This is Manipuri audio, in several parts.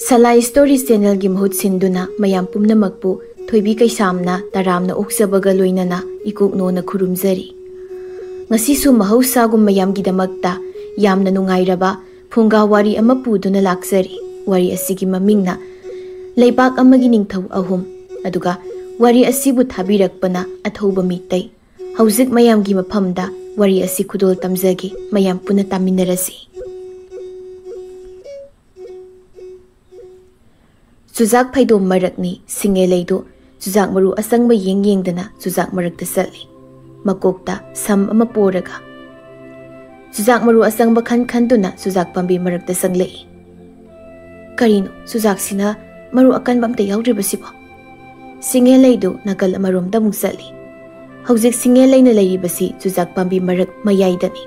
Salai Stories Channel gi mahut sinduna mayam pumnamakpu thoibi kaisamna taramna oksabaga loinana ikokno na khurumjari. Ngasi su mahausa gum mayam gi damakta yamna nungairaba phunga wari ama puduna laksari. Wari asigi mamingna leibak amagi ningthau ahum aduga wari asibu thabirakpana athauba mitai. Hauzik mayam gi maphamda wari asi khudol tamjagi mayam puna taminarasi. Chuzak Paidom Marakni, Singelaido, Chuzak Maru Asang Ying Yingdana, Chuzak Marak the Sally, Makokta, Sam Amaporaga. Chuzak Maru Asang Bakan Kanduna, Chuzak Pambi Marak the Sanglay. Karino, Chuzak Sina, Maru Akan Bam the Yaudribasibo. Singelaido, Nakal Amarum Damusali. Hauzik Singelay na Laibasi, Chuzak Pambi Marak Mayaidani.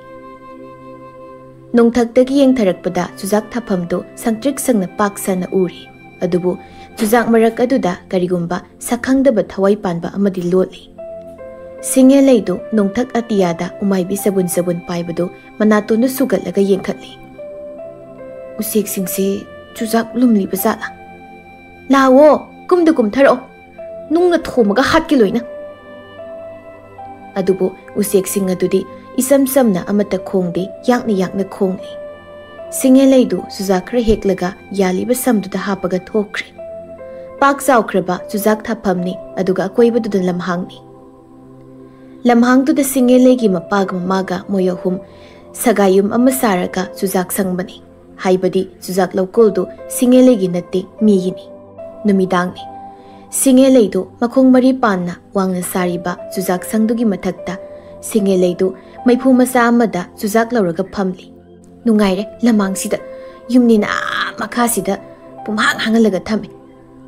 Nung Tagtagi Yang Tarakpada, Chuzak Tapamdo, Sangtrik Sang na Paksa na Uri. Adubu, Chuzak Marak aduda karigumba sakhangdaba thawai panba amadi lotli. Singelaido nongthak atiyada umaibi sabun paibado manatonu sugatlaga yengkhatli. Usik singse Chuzak lumli bazala. Lawo, kumda kumtharo. Nungna thomaga hatki loina. Adubu usik sing adudi isam samna amata khongdi yakna khongli. Singelaidu Chuzakra heklaga yaliba samduda hapaga thokre. Pak saukraba Chuzak thapamni aduga akoibadudan lamhangni. Lamhangduda Singelegi mapaga mamaga moyohum sagayum amasaraga Chuzak sangbani. Haibadi Chuzak laukoldu Singelegi natti miyini. Numidangni. Singelaidu makong mari panna wangna sariba Chuzak sangdugi mathakta. Singelaidu maipu masa amada Chuzak lauraga pamli. Nungaire lamang sida yumnina makha sida pumhang hangalaga thame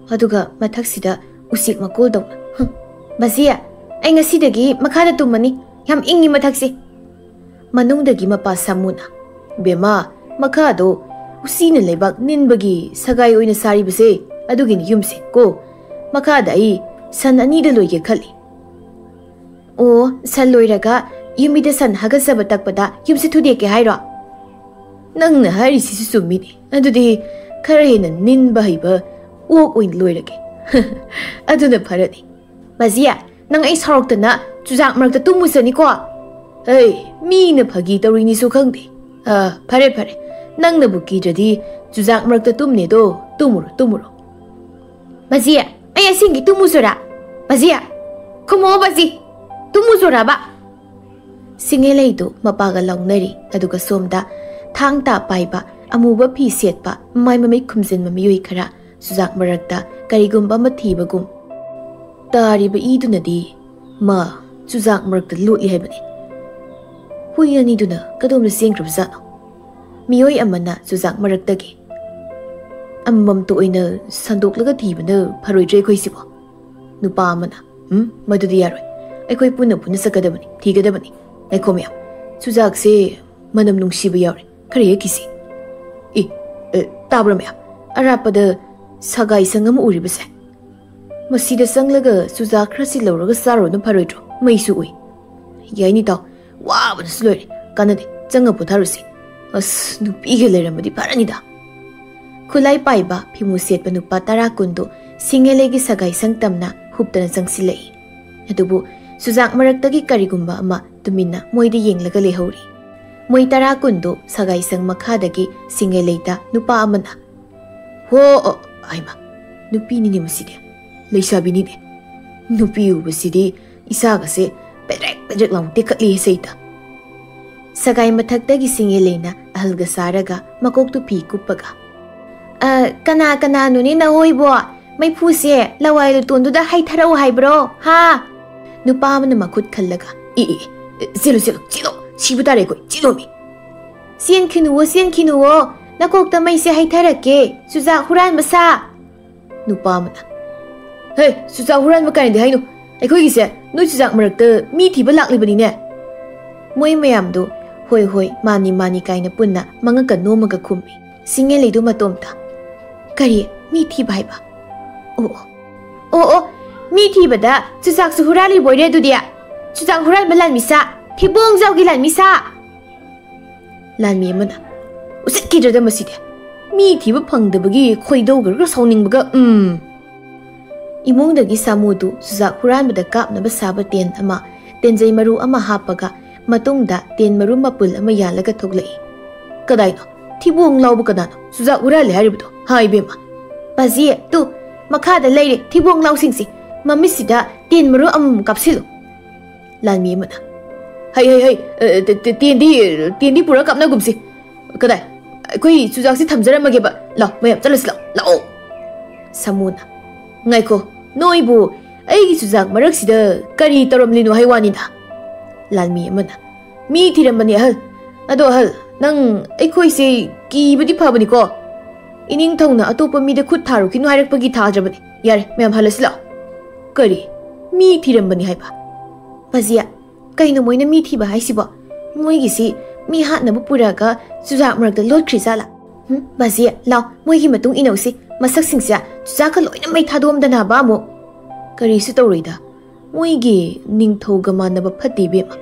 aduga mathak sida usik makol dawna bazia ai ngasidagi makhada tumani yam ingi mathak se manungdagi mapa samuna bema makha do usina lebak ninbagi sagai oina sari base adugini yumse ko makha dai san ani da loige khali o san loiraga yumida san hagasaba takpada yumse thude ke hairo Nangna hari si sumini adudi karena nin bahiba uok oin loirage aduna parani bazia nang ai sarokta Chuzak marakta tumusani ko hey mi na phagi tawrini su khangde pare nangna buki jadi Chuzak marakta tumne do tumuro bazia ai asingi tumusora bazia komo bazi tumusora ba Singelai do mapaga lawnari aduga somda Thang ta paiba amuba phi setpa mai mamai khumjin mamiyoi khara Chuzak marakta karigumba mathibagum tariba idunadi ma Chuzak marakta lotli haibani huyani duna kadom sengkrabza miyoi amana Chuzak maraktagi ammam to oina sandoklaga thibana pharoidre khoisibo nupa amana madudi yaroi aikoi puna sakadabani thigadabani aikhomiya Chuzak se manam nungsiba yawre Kariya kisi. Tabra maya. Arapada sagai sangam uri basa. Masida sanglaga Chuzak rasi lauraga saro na paroidro. Maisu ui. Yaini tau. Wow, bana slori. Kanade. Changa putharusi. As nupiga leramadi paranida. Kulai paiba phimu setpa nupa tara kundo Singelegi sagai sangtamna huptana sangsilai. Adubu Chuzak maraktagi karigumba ama tumina moidi yenglaga lehori. Moi tara kundo sagai sang makhadagi Singelaita nupa amana. Ho aima nupi ni muside. Leisabi ni de. Nupi ubasidi isaga se pedrek lang tikatli seita. Sagai mathagdagi Singelaina ahalga saraga makok tu pi kupaga. Kana nuni na hoibo. May puse lawai lutundu da hay tharau hay bro. Ha. Nupa amana makut khallaga. Zilo Shibutare ko chilomi. Sian kinuwo nakokta mai se haitarake Chuzak huran masa nupa mana hey Chuzak huran makani de haino aikoi gi se no Chuzak marakta mi thiba laklibani ne moi mayam do hoi mani kaina punna mangaka nomaga khumbi Singelai do matomta kari mi thiba haiba o mi thiba da Chuzak su hurali boire dudia Chuzak huran balan misa Hibong zaugi lan misa. Lan mi mana. Usit kidra da maside. mi thiba phangdabagi khoidaugarga sauningbaga imungdagi samudu chujak huranbada kapnaba saba ten ama tenjai maru ama hapaga matungda ten maru mapul ama yalaga thoglai kadaino thibong lauba kadano chujak hurale haribdo haibema bazi tu makhada leire thibong lau singsi mamisida ten maru amum kapsilu lanmi mana hai tendi pura kapna gumsi kadai koi chujak si thamjaramage ba la mayam chalas lao samuna ngaiko noibu ai chujak marak sida kari taramlinu haiwani da lalmi amana mi thiramani ahal ado ahal nang aikoi se ki budi phabani ko ining thongna atopa mi de khut tharu kinu hairak pagi thadrabani yare mayam halasla kari mi thiramani haiba bazia kaino moina mi thiba haisiba moi gisi mi hatna bu puraga chujak marak da lot khrisala bazia law moi gi matung inausi masak singsia chujak loina mai thadom dana ba mo kari su tawrida moi gi ningthau gama na ba phati be ma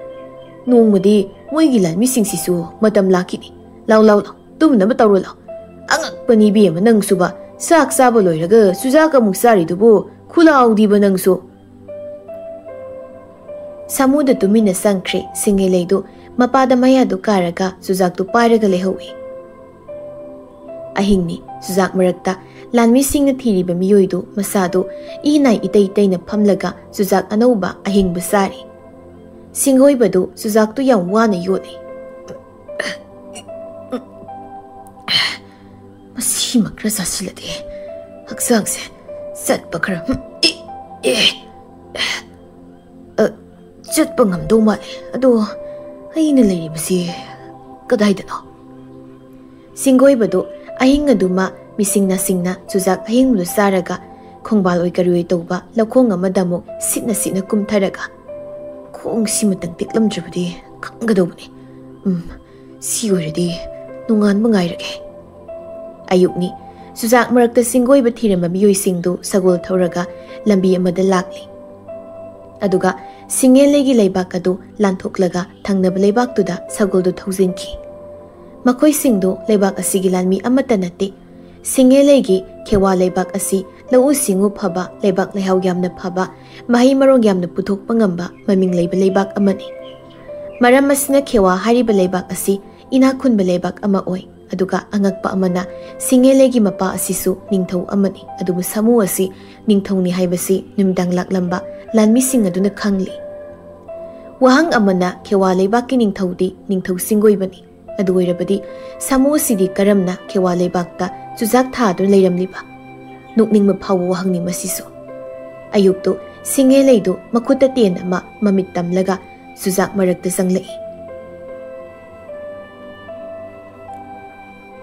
nongmadi moi gi lan mi singsi su matam lakini law tum na ba tawro law angak pani be ma nang su ba sak sa ba loiraga chujak amuk sari dubu khulaw di ba nang su samuda tumina sangkre singelei do mapada maya do karaga chujak tu pairaga lehowi ahingni chujak marakta lanmi singna thiriba miyoido masado inai itei na phamlaga chujak anauba ahingba sari singoibadu chujak tu yam wana yoni masi makra sasilade haksangse sat bakra chat pangam do male ado aina leiribasi kadaidano singoibadu ahing aduma misingna chujak ahing lu saraga khongbal oi karui toba lakhong amadamuk sitna kumtharaga khong simatang tiklamdrabadi khangadobani si oredi nungan mangairage ayukni chujak marakta singoiba thiramba miyoi singdu sagol thoraga lambi amada lakli aduga singelegi leibak adu lanthoklaga thangnaba leibak tuda sagol du thauzinki makoi singdu leibak asigi lanmi amata nate singelegi kewa leibak asi lau singu phaba leibak lehau yamna phaba mahi marong yamna puthok pangamba maming leiba leibak amani maram asna kewa hariba leibak asi ina khunba leibak ama oi aduga angakpa amana singelegi mapa asisu ningthau amani adubu samu asi ningthauni haibasi nimdang laklamba lanmi sing aduna khangli wahang amana kewa leibak ki ningthaudi ningthau singoibani adu oirabadi samu sidi karamna kewa leibakta chujak tha du leiramliba nukning ma phawu wahangni masisu ayukto singelei do makuta ten ama mamit tamlaga chujak marakta sanglai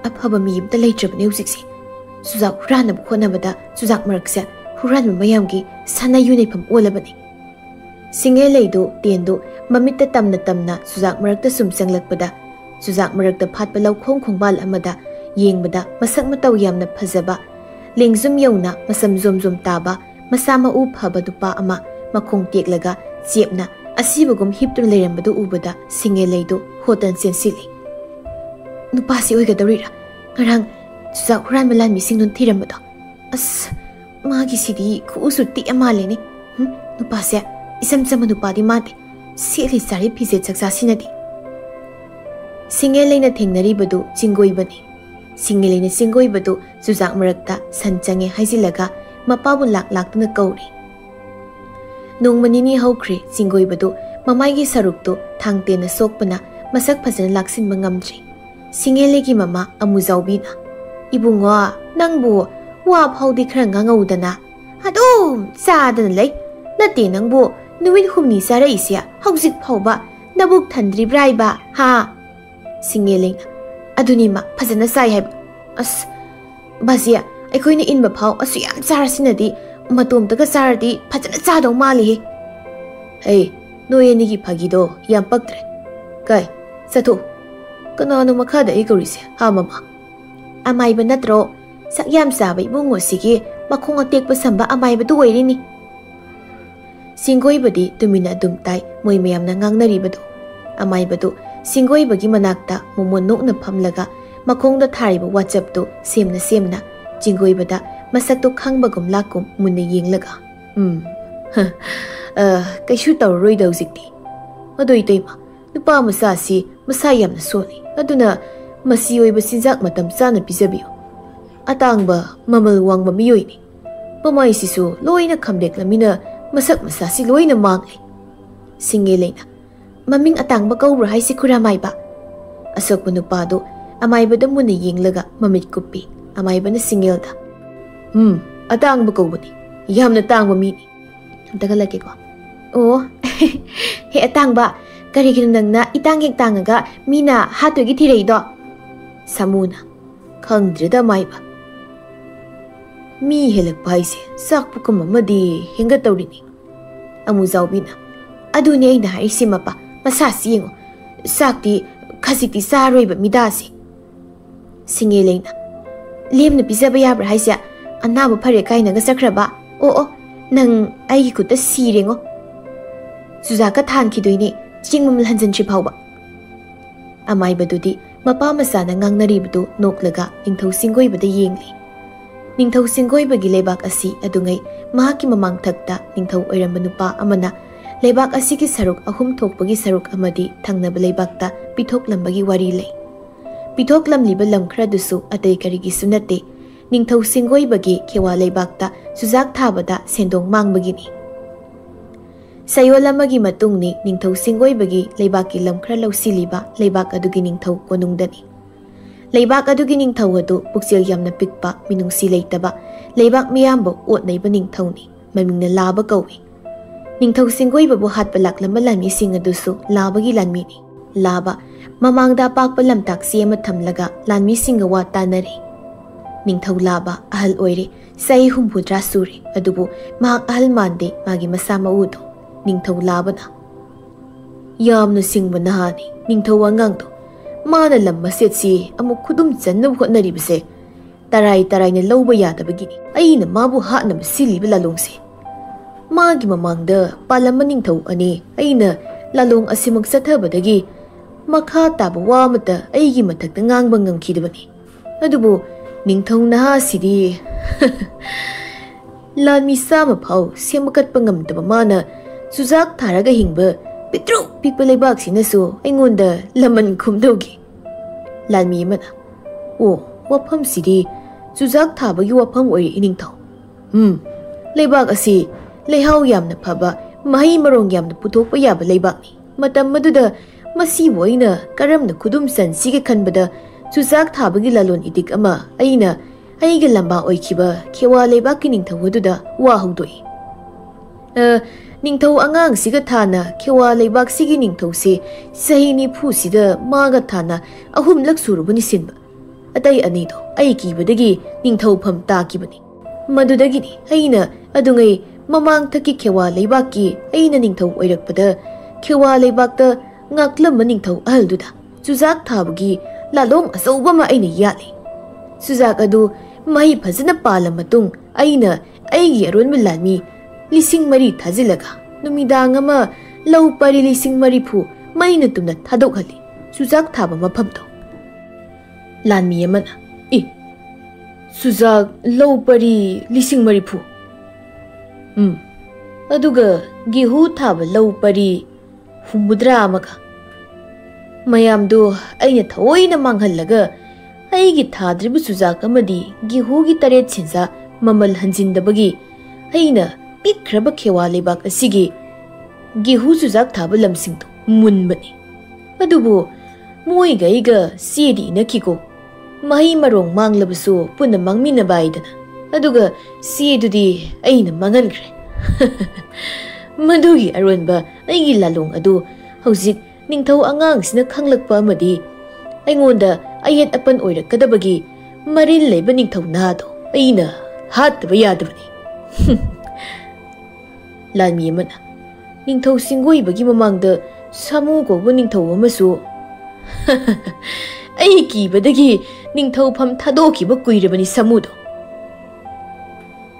aphaba mi yimta leitrabne usiksi chujak hurana khonabada chujak marakse huran mayamgi sana yunifam olabani singelei do ten do mamitta tamna chujak marakta sum sanglakpada chujak marakta phatpa laukhong khongbal amada yengbada masak matau yamna phajaba lengzum yona masam zomzom taba masama u phaba dupa ama makhong teklaga chepna asibagum hiptur leirambadu ubada singeleido hotan sensili nupasi oigadawira ngarang chujak huran malan mising nun thirambado as magi sidi khusu ti amaleni nupasi isam chama nupadi mate seli sari phise chaksa sinadi singelei na thengnari badu chingoi bani singelei na singoi badu chujak marakta sanchange haijilaga mapabu laktuna kauri nongmanini haukhre chingoi badu mamai gi sarukto thangte na sokpana masak phajana laksin mangamdri singelei gi mama amuzaubina ibungo nangbu wa phaudi khra ngangaudana adum sadana lei nate nangbu nuwit humni sara isia haujik phauba nabuk thandri braiba ha singelei aduni ma phajana sai hai as bazia aikoina inba phau asu yam chara sinadi matom taga saradi phajana chadau mali he hey noyeni gi phagido yam paktre kai satho kanano makhada ai kaurise ha mama amai ba natro sak yam sa bai bungo sigi makhong atek pa samba amai ba du oirini singoi badi tumina dum tai moi mayam na ngangnari badu amai badu singoi bagi manakta momon nok na phamlaga makhongda thariba WhatsApp to semna jingoibada masakto khangbagum lakum munne yenglaga kaishu tawroi dawjikti adoi toima nupa masa si masa yamna soli aduna masi oiba sinjak matam chana pijabiyo atangba mamal wangba miyoini pamai sisu loina khamdek lamina masak masa si loina mangle singeleina maming atangba kaubra haisi khuramai ba asok nupa do amaiba da munne yenglaga mamit kuppi amaiba na singelda atangba kaubani yamna tangba mi amtaga lake ko oh he atangba karigin nangna itang hek tangaga mina hatogi thirei do samuna khangdrida maiba mi helak paise sakpu kamamadi henga tawrini amu zawbina aduni aina haisi mapa masasi yengo sakti khasiti saroiba midasi singeleina lemna pizaba yabra haisia anaba phare kainaga sakraba o nang ai kuta sirengo suzaka than khidoini chingmam hanjan chi phawba amai badudi mapa masana ngangnaribdu noklaga ningthau singoibada yengli ningthau singoibagi lebak asi adungai mahaki mamang thakta ningthau oiramba nupa amana lebak asigi saruk ahum thokpagi saruk amadi thangnaba lebakta pithokhlambagi wari lei pithoklamliba lamkhradusu atai karigi sunate ningthau singoibagi khewa lebakta sujak thabada sendong mangbagini sayolamagi matungni ningthau singoibagi leibaki lamkhra lausiliba leibak adugi ningthau konungdani leibak adugi ningthau adu puksil yamna pikpa minungsi leitaba leibak miyambo otnaiba ningthauni mamingna laba kawi ningthau singoibabu hatpa laklamba lanmi sing adusu labagi lanmini laba mamangda pakpa lamtak siama thamlaga lanmi singa wa tanari ningthau laba ahal oire sai humpudra suri adubu mahak ahal mande magi masama udo ningthau labana yamna singba nahani ningthau angangdo mana lamma setsi amuk khudum channa hotnaribase tarai na lawba yadabagini aina mabu hatna siliba lalongse magi mamangda palama ningthau ani aina lalong asimak sathabadagi makha taba wamata aigi mathakta ngangba ngamkhidabani adubu ningthau naha sidi lanmi sama phau semakat pangamtaba mana sujak tharaga hingba pitru pikpa lebak sinasu aingonda laman khumdogi lanmi mana o wafam sidi sujak thabagi wafam oi iningthau lebak asi leihau yamna phaba mahi marong yamna puthokpa yaba lebakni matam maduda masi boina karamna khudum san sige khanbada sujak thabagi lalon idik ama aina aiga lamba oikhiba khewa lebakki ningthau aduda wa hudoi ningthau angang siga thana khewa lebak sigi ningthau se sahini phu sida maga thana ahum lak surubani sinba atai ani do ai kibadagi ningthau pham ta kibani madudagi ni aina adungai mamang thaki khewa lebakki aina ningthau oirakpada khewa lebakta ngaklam ningthau alduda sujak thabagi lalong asauba ma aina yali sujak adu mai phajana pala matung aina aigi aron milanmi lising mari thajilaga numidang ama lau pari lising mari phu maina tumna thadok-hali sujak thaba maphamdo lanmi amana sujak lau pari lising mari phu aduga gehu thaba lau pari humudra amaga mayamdu aina thaoina manghallaga aigi thadribu sujak amadi gehu gi taret sinja mamal hanjindabagi aina pikraba khewa lebak asigi gehu sujak thaba lamsingdo munbani adubu moi gaiga sedi nakiko mahi marong manglabasu punna mangmina baidana aduga sedudi aina mangankre madugi aronba aigi lalong adu hojik ningthau angang sina khanglakpa amadi aingonda ayet apan oirakadabagi marin leiba ningthau nado aina hatba yadabani lanmi amana ningthau singoibagi mamangda samu gobu ningthau amasu ai kibadagi ningthau pham thadokiba kuirabani samudo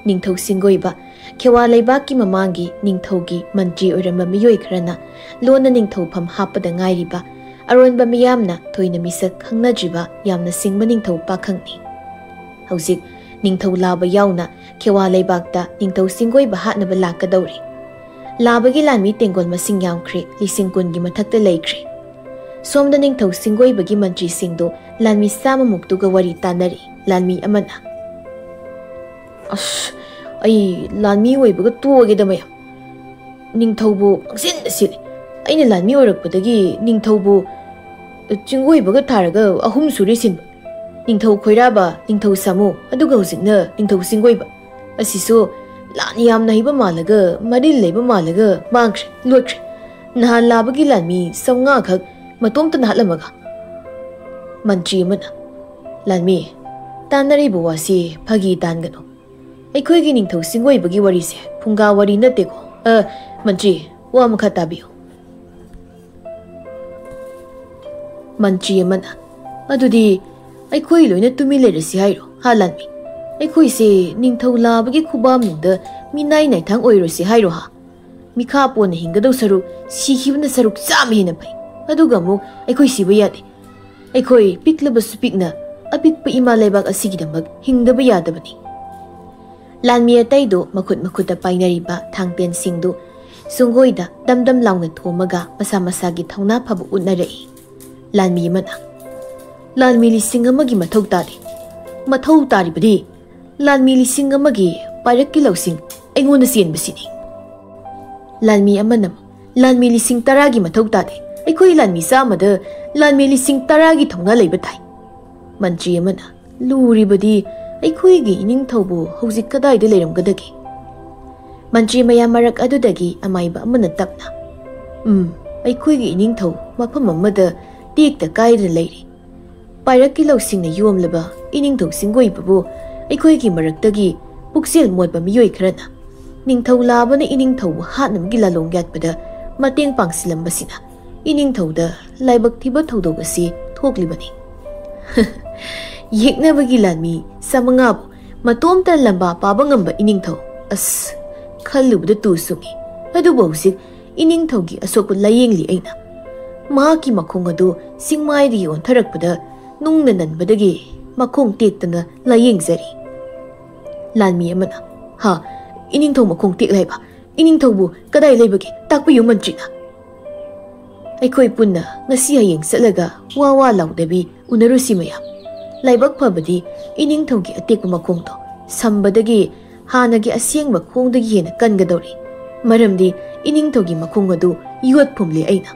ningthau singoiba khewa leibaki mamangi ningthaugi mantri oiramba miyoi kharana lona ningthau pham hapada ngairiba ꯑꯔꯣꯟꯕ ꯃꯤꯌꯥꯝꯅ ꯊꯣꯏꯅ ꯃꯤꯁꯛ ꯈꯪꯅꯗ꯭ꯔꯤꯕ ꯌꯥꯝꯅ ꯁꯤꯡꯕ ꯅꯤꯡꯊꯧ ꯄꯥꯈꯪꯅꯤ꯫ ꯍꯧꯖꯤꯛ ꯅꯤꯡꯊꯧ ꯂꯥꯕ ꯌꯥꯎꯅ ꯈꯦꯋꯥ ꯂꯩꯕꯥꯛꯇ ꯅꯤꯡꯊꯧ ꯁꯤꯡꯒꯣꯏꯕ ꯍꯥꯠꯅꯕ ꯂꯥꯛꯀꯗꯧꯔꯤ꯫ ꯂꯥꯕꯒꯤ ꯂꯥꯟꯃꯤ ꯇꯦꯡꯒꯣꯜ ꯃꯁꯤꯡ ꯌꯥꯝꯈ꯭ꯔꯦ, 10,000ꯒꯤ ꯃꯊꯛꯇ ꯂꯩꯈ꯭ꯔꯦ꯫ ꯁꯣꯝꯗ ꯅꯤꯡꯊꯧ ꯁꯤꯡꯒꯣꯏꯕꯒꯤ ꯃꯟꯇ꯭ꯔꯤꯁꯤꯡꯗꯨ ꯂꯥꯟꯃꯤ 100ꯃꯨꯛꯇꯨꯒ ꯋꯥꯔꯤ ꯇꯥꯟꯅꯔꯤ꯫ ꯂꯥꯟꯃꯤ ꯑꯃꯅ, "ꯑꯁ, ꯑꯩ ꯂꯥꯟꯃꯤ ꯑꯣꯏꯕꯒ ꯇꯣꯛꯑꯒꯦꯗ ꯃꯌꯥꯝ꯫ ꯅꯤꯡꯊꯧꯕꯨ ꯄꯪꯁꯤꯟꯗ ꯁꯤꯜꯂꯤ꯫ ꯑꯩꯅ ꯂꯥꯟꯃꯤ ꯑꯣꯏꯔꯛꯄꯗꯒꯤ ꯅꯤꯡꯊꯧꯕꯨ ꯆꯤꯡꯒꯣꯏꯕꯒ ꯊꯥꯔꯒ 3 ꯁꯨꯔꯦ ꯁꯤꯟꯕ꯫ ꯅꯤꯡꯊꯧ ꯈꯣꯏꯔꯥꯕ, ꯅꯤꯡꯊꯧ ꯁꯥꯃꯨ, ꯑꯗꯨꯒ ꯍꯧꯖꯤꯛꯅ ꯅꯤꯡꯊꯧ ꯁꯤꯡꯒꯣꯏꯕ ꯑꯁꯤꯁꯨ ꯂꯥꯟ ꯌꯥꯝꯅ ꯍꯩꯕ ꯃꯥꯜꯂꯒ, ꯃꯔꯤꯜ ꯂꯩꯕ ꯃꯥꯜꯂꯒ ꯃꯥꯡꯈ꯭ꯔꯦ, ꯂꯣꯠꯈ꯭ꯔꯦ꯫ ꯅꯍꯥꯟ ꯂꯥꯕꯒꯤ ꯂꯥꯟꯃꯤ 100 ꯈꯛ ꯃꯇꯣꯝꯇꯅ ꯍꯥꯠꯂꯝꯃꯒ." ꯃꯟꯇ꯭ꯔꯤ ꯑꯃꯅ, "ꯂꯥꯟꯃꯤ, ꯇꯥꯟꯅꯔꯤꯕ ꯋꯥꯁꯤ ꯐꯥꯒꯤ ꯇꯥꯟꯒꯅꯨ꯫ ꯑꯩꯈꯣꯏꯒꯤ ꯅꯤꯡꯊꯧ ꯁꯤꯡꯒꯣꯏꯕꯒꯤ ꯋꯥꯔꯤꯁꯦ ꯐꯨꯡꯒꯥ ꯋꯥꯔꯤ ꯅꯠꯇꯦꯀꯣ꯫ ꯃꯟꯇ꯭ꯔꯤ, ꯋꯥ ꯃꯈꯥ ꯇꯥꯕꯤꯌꯨ." ꯃꯟꯇ꯭ꯔꯤ ꯑꯃꯅ, "ꯑꯗꯨꯗꯤ ꯑꯩꯈꯣꯏ ꯂꯣꯏꯅ ꯇꯨꯃꯤꯟ ꯂꯩꯔꯁꯤ ꯍꯥꯏꯔꯣ ꯍꯥ ꯂꯥꯟꯃꯤ? ꯑꯩꯈꯣꯏꯁꯦ ꯅꯤꯡꯊꯧ ꯂꯥꯕꯒꯤ ꯈꯨꯕꯥꯝꯅꯨꯡꯗ ꯃꯤꯅꯥꯏ ꯅꯥꯏꯊꯥꯡ ꯑꯣꯏꯔꯣꯏꯁꯤ ꯍꯥꯏꯔꯣ ꯍꯥ? ꯃꯤꯈꯥ ꯄꯣꯟꯅ ꯍꯤꯡꯒꯗꯧ ꯁꯔꯨꯛ ꯁꯤꯈꯤꯕꯅ ꯁꯔꯨꯛ 100 ꯍꯦꯟꯅ ꯐꯩ꯫ ꯑꯗꯨꯒ ꯑꯃꯨꯛ ꯑꯩꯈꯣꯏ ꯁꯤꯕ ꯌꯥꯗꯦ꯫ ꯑꯩꯈꯣꯏ ꯄꯤꯛꯂꯕꯁꯨ ꯄꯤꯛꯅ ꯑꯄꯤꯛꯄ ꯏꯃꯥ ꯂꯩꯕꯥꯛ ꯑꯁꯤꯒꯤꯗꯃꯛ ꯍꯤꯡꯗꯕ ꯌꯥꯗꯕꯅꯤ." ꯂꯥꯟꯃꯤ ꯑꯇꯩꯗꯨ ꯃꯈꯨꯠꯇ ꯄꯥꯏꯅꯔꯤꯕ ꯊꯥꯡꯄꯦꯟꯁꯤꯡꯗꯨ ꯁꯨꯡꯒꯣꯏꯗ ꯗꯝꯗꯝ ꯂꯥꯎꯅ ꯊꯣꯝꯃꯒ ꯃꯁꯥ ꯃꯁꯥꯒꯤ ꯊꯧꯅꯥ ꯐꯕ ꯎꯠꯅꯔꯛꯏ꯫ ꯂꯥꯟꯃꯤ ꯑꯃꯅ, "ꯂꯥꯟꯃꯤ 1,000,000ꯒꯤ ꯃꯊꯧ ꯇꯥꯗꯦ꯫ ꯃꯊꯧ ꯇꯥꯔꯤꯕꯗꯤ ꯂꯥꯟꯃꯤ 1,000,000ꯒꯤ ꯄꯥꯏꯔꯛꯀꯤ ꯂꯧꯁꯤꯡ ꯑꯩꯉꯣꯟꯗ ꯆꯦꯟꯕꯁꯤꯅꯤ." ꯂꯥꯟꯃꯤ ꯑꯃꯅ, "ꯂꯥꯟꯃꯤ 10,000ꯒꯤ ꯃꯊꯧ ꯇꯥꯗꯦ꯫ ꯑꯩꯈꯣꯏ ꯂꯥꯟꯃꯤ 100ꯗ ꯂꯥꯟꯃꯤ 10,000ꯒꯤ ꯊꯧꯅꯥ ꯂꯩꯕ ꯇꯥꯏ." ꯃꯟꯇ꯭ꯔꯤ ꯑꯃꯅ, "ꯂꯨꯔꯤꯕꯗꯤ ꯑꯩꯈꯣꯏꯒꯤ ꯏꯅꯤꯡꯊꯧꯕꯨ ꯍꯧꯖꯤꯛ ꯀꯗꯥꯏꯗ ꯂꯩꯔꯝꯒꯗꯒꯦ?" ꯃꯟꯇ꯭ꯔꯤ ꯃꯌꯥꯝ ꯃꯔꯛ ꯑꯗꯨꯗꯒꯤ ꯑꯃꯥꯏꯕ ꯑꯃꯅ ꯇꯞꯅ, "ꯑꯩꯈꯣꯏꯒꯤ ꯏꯅꯤꯡꯊꯧ ꯃꯐꯝ ꯑꯃꯗ ꯇꯦꯛꯇ ꯀꯥꯏꯗꯅ ꯂꯩꯔꯤ꯫ ꯄꯥꯏꯔꯛꯀꯤ ꯂꯧꯁꯤꯡꯅ ꯌꯣꯝꯂꯕ ꯏꯅꯤꯡꯊꯧ ꯁꯤꯡꯒꯣꯏꯕꯕꯨ ꯑꯩꯈꯣꯏꯒꯤ ꯃꯔꯛꯇꯒꯤ ꯄꯨꯛꯆꯦꯜ ꯃꯣꯠꯄ ꯃꯤꯑꯣꯏ ꯈꯔꯅ ꯅꯤꯡꯊꯧ ꯂꯥꯕꯅ ꯏꯅꯤꯡꯊꯧꯕꯨ ꯍꯥꯠꯅꯕꯒꯤ ꯂꯥꯂꯣꯡ ꯌꯥꯠꯄꯗ ꯃꯇꯦꯡ ꯄꯥꯡꯁꯤꯜꯂꯝꯕꯁꯤꯅ ꯏꯅꯤꯡꯊꯧꯗ ꯂꯥꯏꯕꯛ ꯊꯤꯕ ꯊꯧꯗꯣꯛ ꯑꯁꯤ ꯊꯣꯛꯂꯤꯕꯅꯤ꯫ ꯌꯦꯛꯅꯕꯒꯤ ꯂꯥꯟꯃꯤ 150,000ꯕꯨ ꯃꯇꯣꯝꯇ ꯂꯝꯕꯥ ꯄꯥꯕ ꯉꯝꯕ ꯏꯅꯤꯡꯊꯧ, ꯑꯁ, ꯈꯜꯂꯨꯕꯗ ꯇꯨ ꯁꯨꯡꯏ꯫ ꯑꯗꯨꯕꯨ ꯍꯧꯖꯤꯛ ꯏꯅꯤꯡꯊꯧꯒꯤ ꯑꯁꯣꯛꯄ ꯂꯥꯌꯦꯡꯂꯤ ꯑꯩꯅ꯫ ꯃꯍꯥꯛꯀꯤ ꯃꯈꯣꯡ ꯑꯗꯨ ꯆꯤꯡꯃꯥꯏꯗꯒꯤ ꯑꯣꯟꯊꯔꯛꯄꯗ ꯅꯨꯡꯅ ꯅꯟꯕꯗꯒꯤ ꯃꯈꯣꯡ ꯇꯦꯛꯇꯅ ꯂꯥꯌꯦꯡꯖꯔꯤ." ꯂꯥꯟꯃꯤ ꯑꯃꯅ, "ꯍꯥ, ꯏꯅꯤꯡꯊꯧ ꯃꯈꯣꯡ ꯇꯦꯛꯂꯦ ꯍꯥꯏꯕ? ꯏꯅꯤꯡꯊꯧꯕꯨ ꯀꯗꯥꯏ ꯂꯩꯕꯒꯦ? ꯇꯥꯛꯄꯤꯌꯨ ꯃꯟꯇ꯭ꯔꯤꯅ." "ꯑꯩꯈꯣꯏ ꯄꯨꯟꯅ ꯉꯁꯤ ꯍꯌꯦꯡ ꯆꯠꯂꯒ ꯋꯥ ꯂꯥꯎꯗꯕꯤ ꯎꯅꯔꯨꯁꯤ ꯃꯌꯥꯝ꯫ ꯂꯥꯏꯕꯛ ꯐꯕꯗꯤ ꯏꯅꯤꯡꯊꯧꯒꯤ ꯑꯇꯦꯛꯄ ꯃꯈꯣꯡꯗꯣ ꯁꯝꯕꯗꯒꯤ ꯍꯥꯟꯅꯒꯤ ꯑꯁꯦꯡꯕ ꯈꯣꯡꯗꯒꯤ ꯍꯦꯟꯅ ꯀꯟꯒꯗꯧꯔꯤ꯫ ꯃꯔꯝꯗꯤ ꯏꯅꯤꯡꯊꯧꯒꯤ ꯃꯈꯣꯡ ꯑꯗꯨ ꯌꯣꯠ ꯐꯨꯝꯂꯦ ꯑꯩꯅ."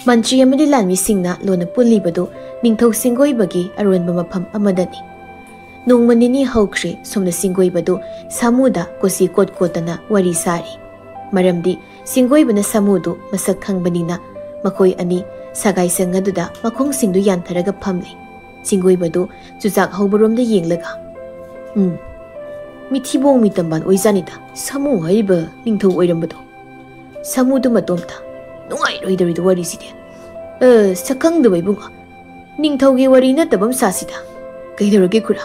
ꯃꯟꯇ꯭ꯔꯤ ꯑꯃꯗꯤ ꯂꯥꯟꯃꯤꯁꯤꯡꯅ ꯂꯣꯟꯅ ꯄꯨꯜꯂꯤꯕꯗꯨ ꯅꯤꯡꯊꯧ ꯁꯤꯡꯒꯣꯏꯕꯒꯤ ꯑꯔꯣꯟꯕ ꯃꯐꯝ ꯑꯃꯗꯅꯤ꯫ ꯅꯣꯡꯃ ꯅꯤꯅꯤ ꯍꯧꯈ꯭ꯔꯦ ꯁꯣꯝꯅ ꯁꯤꯡꯒꯣꯏꯕꯗꯨ ꯁꯥꯃꯨꯗ ꯀꯣꯆꯤ ꯀꯣꯠꯇꯅ ꯋꯥꯔꯤ ꯁꯥꯔꯤ꯫ ꯃꯔꯝꯗꯤ ꯁꯤꯡꯒꯣꯏꯕꯅ ꯁꯥꯃꯨꯗꯨ ꯃꯁꯛ ꯈꯪꯕꯅꯤꯅ ꯃꯈꯣꯏ ꯑꯅꯤ ꯁꯒꯥꯏꯁꯪ ꯑꯗꯨꯗ ꯃꯈꯣꯡꯁꯤꯡꯗꯨ ꯌꯥꯟꯊꯔꯒ ꯐꯝꯂꯤ꯫ ꯁꯤꯡꯒꯣꯏꯕꯗꯨ ꯆꯨꯖꯥꯛ ꯍꯧꯕꯔꯣꯝꯗ ꯌꯦꯡꯂꯒ, "ꯃꯤꯊꯤꯕꯣꯡ ꯃꯤꯇꯝꯕꯥꯟ ꯑꯣꯏꯖꯥꯅꯤꯗ ꯁꯥꯃꯨ ꯍꯥꯏꯔꯤꯕ ꯅꯤꯡꯊꯧ ꯑꯣꯏꯔꯝꯕꯗꯣ꯫ ꯁꯥꯃꯨꯗꯨ ꯃꯇꯣꯝꯇ ꯅꯨꯡꯉꯥꯏꯔꯣꯏꯗꯧꯔꯤꯗ ꯋꯥꯔꯤꯁꯤꯗꯤ꯫ ꯁꯛꯈꯪꯗꯕ ꯏꯕꯨꯡꯉꯣ, ꯅꯤꯡꯊꯧꯒꯤ ꯋꯥꯔꯤ ꯅꯠꯇꯕ ꯑꯃ ꯁꯥꯁꯤꯗ꯫ ꯀꯩꯗꯧꯔꯒꯦ ꯈꯨꯔꯥ?"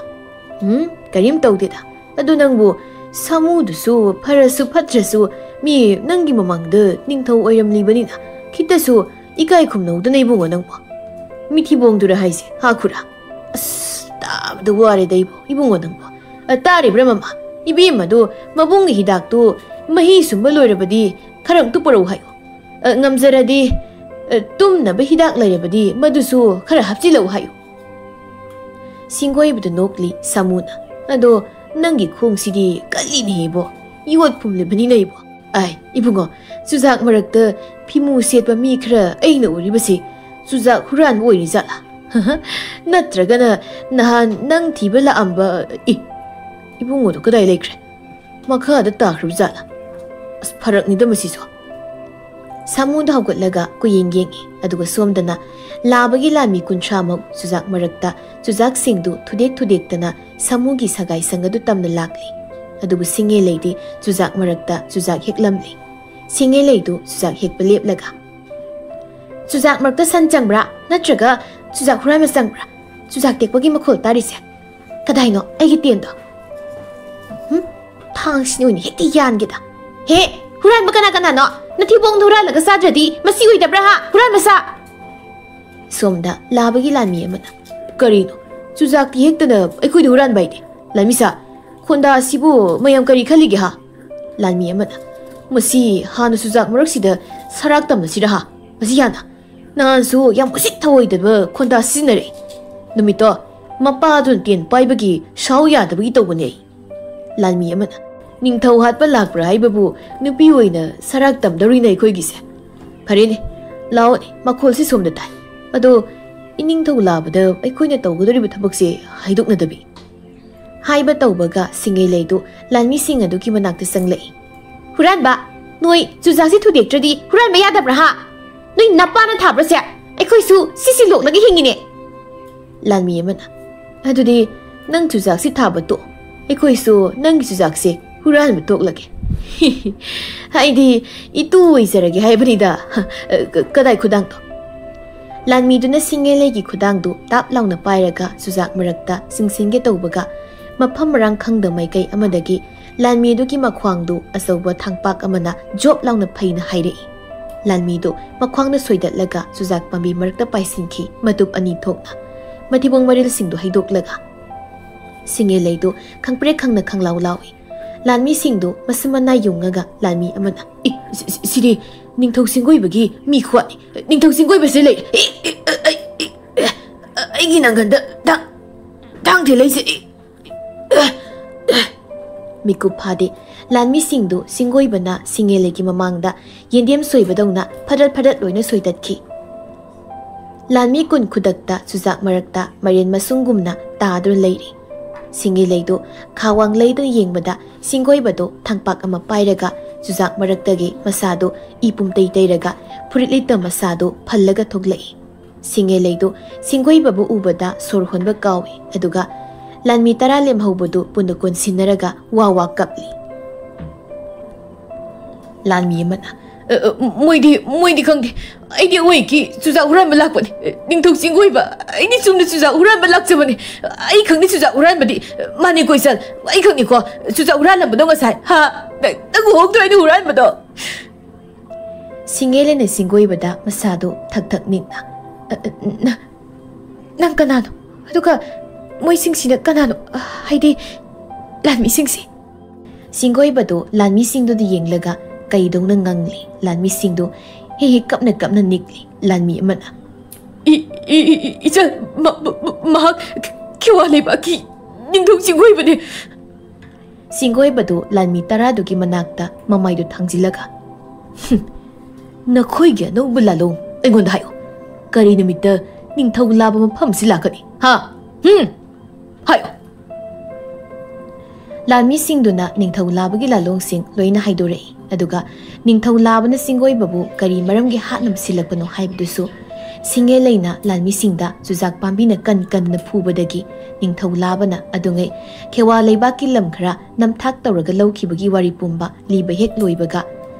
"ꯀꯔꯤꯝ ꯇꯧꯗꯦꯗ꯫ ꯑꯗꯨ ꯅꯪꯕꯨ ꯁꯥꯃꯨꯗꯨꯁꯨ ꯐꯔꯁꯨ ꯐꯠꯇ꯭ꯔꯁꯨ ꯃꯤ ꯅꯪꯒꯤ ꯃꯃꯥꯡꯗ ꯅꯤꯡꯊꯧ ꯑꯣꯏꯔꯝꯂꯤꯕꯅꯤꯅ ꯈꯤꯇꯁꯨ ꯏꯀꯥꯏ ꯈꯨꯝꯅꯧꯗꯅ ꯏꯕꯨꯡꯉꯣ ꯅꯪꯕꯨ꯫ ꯃꯤꯊꯤꯕꯣꯡꯗꯨꯔ ꯍꯥꯏꯁꯦ ꯍꯥ ꯈꯨꯔꯥ? ꯑꯁ, ꯇꯥꯕꯗ ꯋꯥꯔꯦꯗ ꯏꯕꯨꯡꯉꯣ ꯅꯪꯕꯨ꯫ ꯇꯥꯔꯤꯕ꯭ꯔꯥ ꯃꯃꯥ? ꯏꯕꯦꯝꯃꯗꯨ ꯃꯕꯨꯡꯒꯤ ꯍꯤꯗꯥꯛꯇꯨ ꯃꯍꯤ ꯁꯨꯝꯕ ꯂꯣꯏꯔꯕꯗꯤ ꯈꯔ ꯑꯝꯇ ꯄꯨꯔꯛꯎ ꯍꯥꯏꯌꯨ꯫ ꯉꯝꯖꯔꯗꯤ ꯇꯨꯝꯅꯕ ꯍꯤꯗꯥꯛ ꯂꯩꯔꯕꯗꯤ ꯃꯗꯨꯁꯨ ꯈꯔ ꯍꯥꯞꯆꯤꯜꯂꯛꯎ ꯍꯥꯏꯌꯨ." ꯁꯤꯡꯒꯣꯏꯕꯗꯨ ꯅꯣꯛꯂꯤ ꯁꯥꯃꯨꯅ, "ꯑꯗꯣ ꯅꯪꯒꯤ ꯈꯣꯡꯁꯤꯗꯤ ꯀꯜꯂꯤꯅꯦ ꯏꯕꯣ, ꯌꯣꯠ ꯐꯨꯝꯂꯤꯕꯅꯤꯅ ꯏꯕꯣ꯫ ꯏꯕꯨꯡꯉꯣ, ꯆꯨꯖꯥꯛ ꯃꯔꯛꯇ ꯐꯤꯃꯨ ꯁꯦꯠꯄ ꯃꯤ ꯈꯔ ꯑꯩꯅ ꯎꯔꯤꯕꯁꯤ ꯆꯨꯖꯥꯛ ꯍꯨꯔꯥꯟꯕ ꯑꯣꯏꯔꯤ ꯖꯥꯠꯂꯥ? ꯅꯠꯇ꯭ꯔꯒꯅ ꯅꯍꯥꯟ ꯅꯪ ꯊꯤꯕ ꯂꯥꯛꯑꯝꯕ ꯏꯕꯨꯡꯉꯣꯗꯨ ꯀꯗꯥꯏ ꯂꯩꯈ꯭ꯔꯦ? ꯃꯈꯥꯗ ꯇꯥꯈ꯭ꯔꯕ ꯖꯥꯠꯂꯥ? ꯑꯁ, ꯐꯔꯛꯅꯤꯗ ꯃꯁꯤꯁꯨ." ꯁꯥꯃꯨꯗ ꯍꯧꯒꯠꯂꯒ ꯀꯨꯌꯦꯡ ꯌꯦꯡꯉꯤ꯫ ꯑꯗꯨꯒ ꯁꯣꯝꯗꯅ ꯂꯥꯕꯒꯤ ꯂꯥꯟꯃꯤ 30ꯃꯨꯛ ꯆꯨꯖꯥꯛ ꯃꯔꯛꯇ ꯆꯨꯖꯥꯛꯁꯤꯡꯗꯨ ꯊꯨꯗꯦꯛꯇꯅ ꯁꯥꯃꯨꯒꯤ ꯁꯒꯥꯏꯁꯪ ꯑꯗꯨ ꯇꯝꯅ ꯂꯥꯛꯂꯤ꯫ ꯑꯗꯨꯕꯨ ꯁꯤꯡꯉꯦꯂꯩꯗꯤ ꯆꯨꯖꯥꯛ ꯃꯔꯛꯇ ꯆꯨꯖꯥꯛ ꯍꯦꯛꯂꯝꯂꯤ꯫ ꯁꯤꯡꯉꯦꯂꯩꯗꯨ ꯆꯨꯖꯥꯛ ꯍꯦꯛꯄ ꯂꯦꯞꯂꯒ, "ꯆꯨꯖꯥꯛ ꯃꯔꯛꯇ ꯁꯟ ꯆꯪꯕ꯭ꯔꯥ? ꯅꯠꯇ꯭ꯔꯒ ꯆꯨꯖꯥꯛ ꯍꯨꯔꯥꯟꯕ ꯆꯪꯕ꯭ꯔꯥ? ꯆꯨꯖꯥꯛ ꯇꯦꯛꯄꯒꯤ ꯃꯈꯣꯜ ꯇꯥꯔꯤꯁꯦ ꯀꯗꯥꯏꯅꯣ? ꯑꯩꯒꯤ ꯇꯦꯟꯗꯣ ꯊꯥꯡꯁꯤꯅ ꯑꯣꯏꯅ ꯍꯦꯛꯇ ꯌꯥꯟꯒꯦꯗ꯫ ꯍꯦ, ꯍꯨꯔꯥꯟꯕ ꯀꯅꯥ ꯀꯅꯥꯅꯣ? ꯅꯊꯤꯕꯣꯡꯗ ꯍꯨꯔꯥꯜꯂꯒ ꯆꯥꯗ꯭ꯔꯗꯤ ꯃꯁꯤ ꯑꯣꯏꯗꯕ꯭ꯔꯥ ꯍꯥ? ꯍꯨꯔꯥꯟꯕ ꯁꯥ!" सोमदा लाबगी लानमी अमना करीनो चुजाक हेक्तना अखोइ हुरान बाइदे लानमीसा खोंदा सिबु मयम करी खलिगे हा लानमी अमना मसी हानु चुजाक मरक्सिदा सराक तमसिदा हा मसी याना नानसु याम उसित थवइदब खोंदा सिनरे नुमितो मपा दुन तेन पाइबगी शाउ यादबगी तौबने लानमी अमना निंगथौ हातपा लाकब्रा हाइबबु नुपी ओइना सराक तमदरुइना अखोइगिसे फरेने लाओने मखोलसे सोमदा ताइ अदो इनिंगथौ लाबदा अखोइना तौगदरिबा थबकसे हाइदोकनदबि हाइबा तौबगा सिंगै लेदु लानमी सिंग अदुकी मनाक्ता संगलै हुरानबा नोइ चुजाकसे थुदेक्ट्रदि हुरानबा यादब्रा हा नोइ नपाना थाब्रासे अखोइसु सिसि लोकलगे हिंगिने लानमी अमना अदुदि नंग चुजाकसे थाबा तो अखोइसु नंग चुजाकसे हुरानबा तोकलगे हाइदि इतु ओइजरगे हाइबनिदा कदाइ खुदांग लानमीदुना सिंगेलेगी खुदांगदु ताप लाउना पाइरगा चुजाक मरक्ता सिंसिंगे तौबगा मफम मरंग खंगद माइकै अमदगी लानमीदुकी मख्वांगदु असौबा थांगपाक अमना जोब लाउना फैना हाइरे लानमीदु मख्वांगना सोइदतलगा चुजाक पांबी मरक्ता पाइसिनखी मतुप अनि थोकना मथिबोंग मरिल सिंगदु हाइदोकलगा सिंगेलेदु खंगप्रे खंगना खंगलाउ लाउई लानमी सिंगदु मसमना युंगगा लानमी अमना सिदि निंगथौ सिंगोइबगी मी खुआनि निंगथौ सिंगोइबसे ले आइगी नंगंदा दांग थे लैसे मिकु फादे लानमी सिंगदु सिंगोइबना सिंगेलेगी ममांगदा येंदेम सोइबदौना फदत फदत लोइना सोइदतखि लानमी कुन खुदकता चुजाक मरक्ता मरेन मसुंगुमना तादुर लैरि सिंगेलेदु खावांग लैदु येंगबदा सिंगोइबदो थांगपाक अमा पाइरगा चुजाक मरक्तगे मसादो इपुम तैतैरगा फुरितलित मसादो फल्लगा थोगलै सिंगेलेदु सिंगोइबबु उबदा सोर होनबा कावे अदुगा लानमी तरा लेमहौबदु पुन कोनसिनरगा वावा कपली लानमी अमना मोइदी खंगदे आइदि ओइकी चुजाक हुरानबा लाकपनि निंगथौ सिंगोइबा आइदि चुमना चुजाक हुरानबा लाकचबनि आइ खंगदे चुजाक हुरानबदि माने कोइसल आइ खंगनिको चुजाक हुरानबदो ngасai हा तगु होगदोइनि हुरानबदो सिंगेलेने सिंगोइबदा मसादो थक थक निंगना नंग कनानो अदुका मोइसिंगसिना कनानो हाइदि लानमी सिंगसि सिंगोइबदो लानमी सिंगदो येंगलगा कईदौना ngangli लानमी सिंगदो हे कपना कपना निकली लानमी अमना इचल महक केवा लेबाकी निंगथौ सिंगोइबने सिंगोइबदो लानमी तरादुगी मनाक्ता ममाइदो थांजिलगा नखोइगे नौबु लालों एगोंदा हायो करी निमित्ता निंगथौ लाबा मफमसि लाकनी हा हायो लानमी सिंगदुना निंगथौ लाबगी लालोंसिंग लोइना हाइदोरई अदुगा निंगथौ लाबना सिंगोइबबु करी मरमगे हातनम सिलकनो हाइबदुसु सिंगेलेना लानमी सिंगदा चुजाक पांबीना कन कन फुबदगी निंगथौ लाबना अदुंगै खेवा लेबाकी लम खरा नमथाक तौरगा लौखिबगी वारी पुंबा लीबा हेक लोइबगा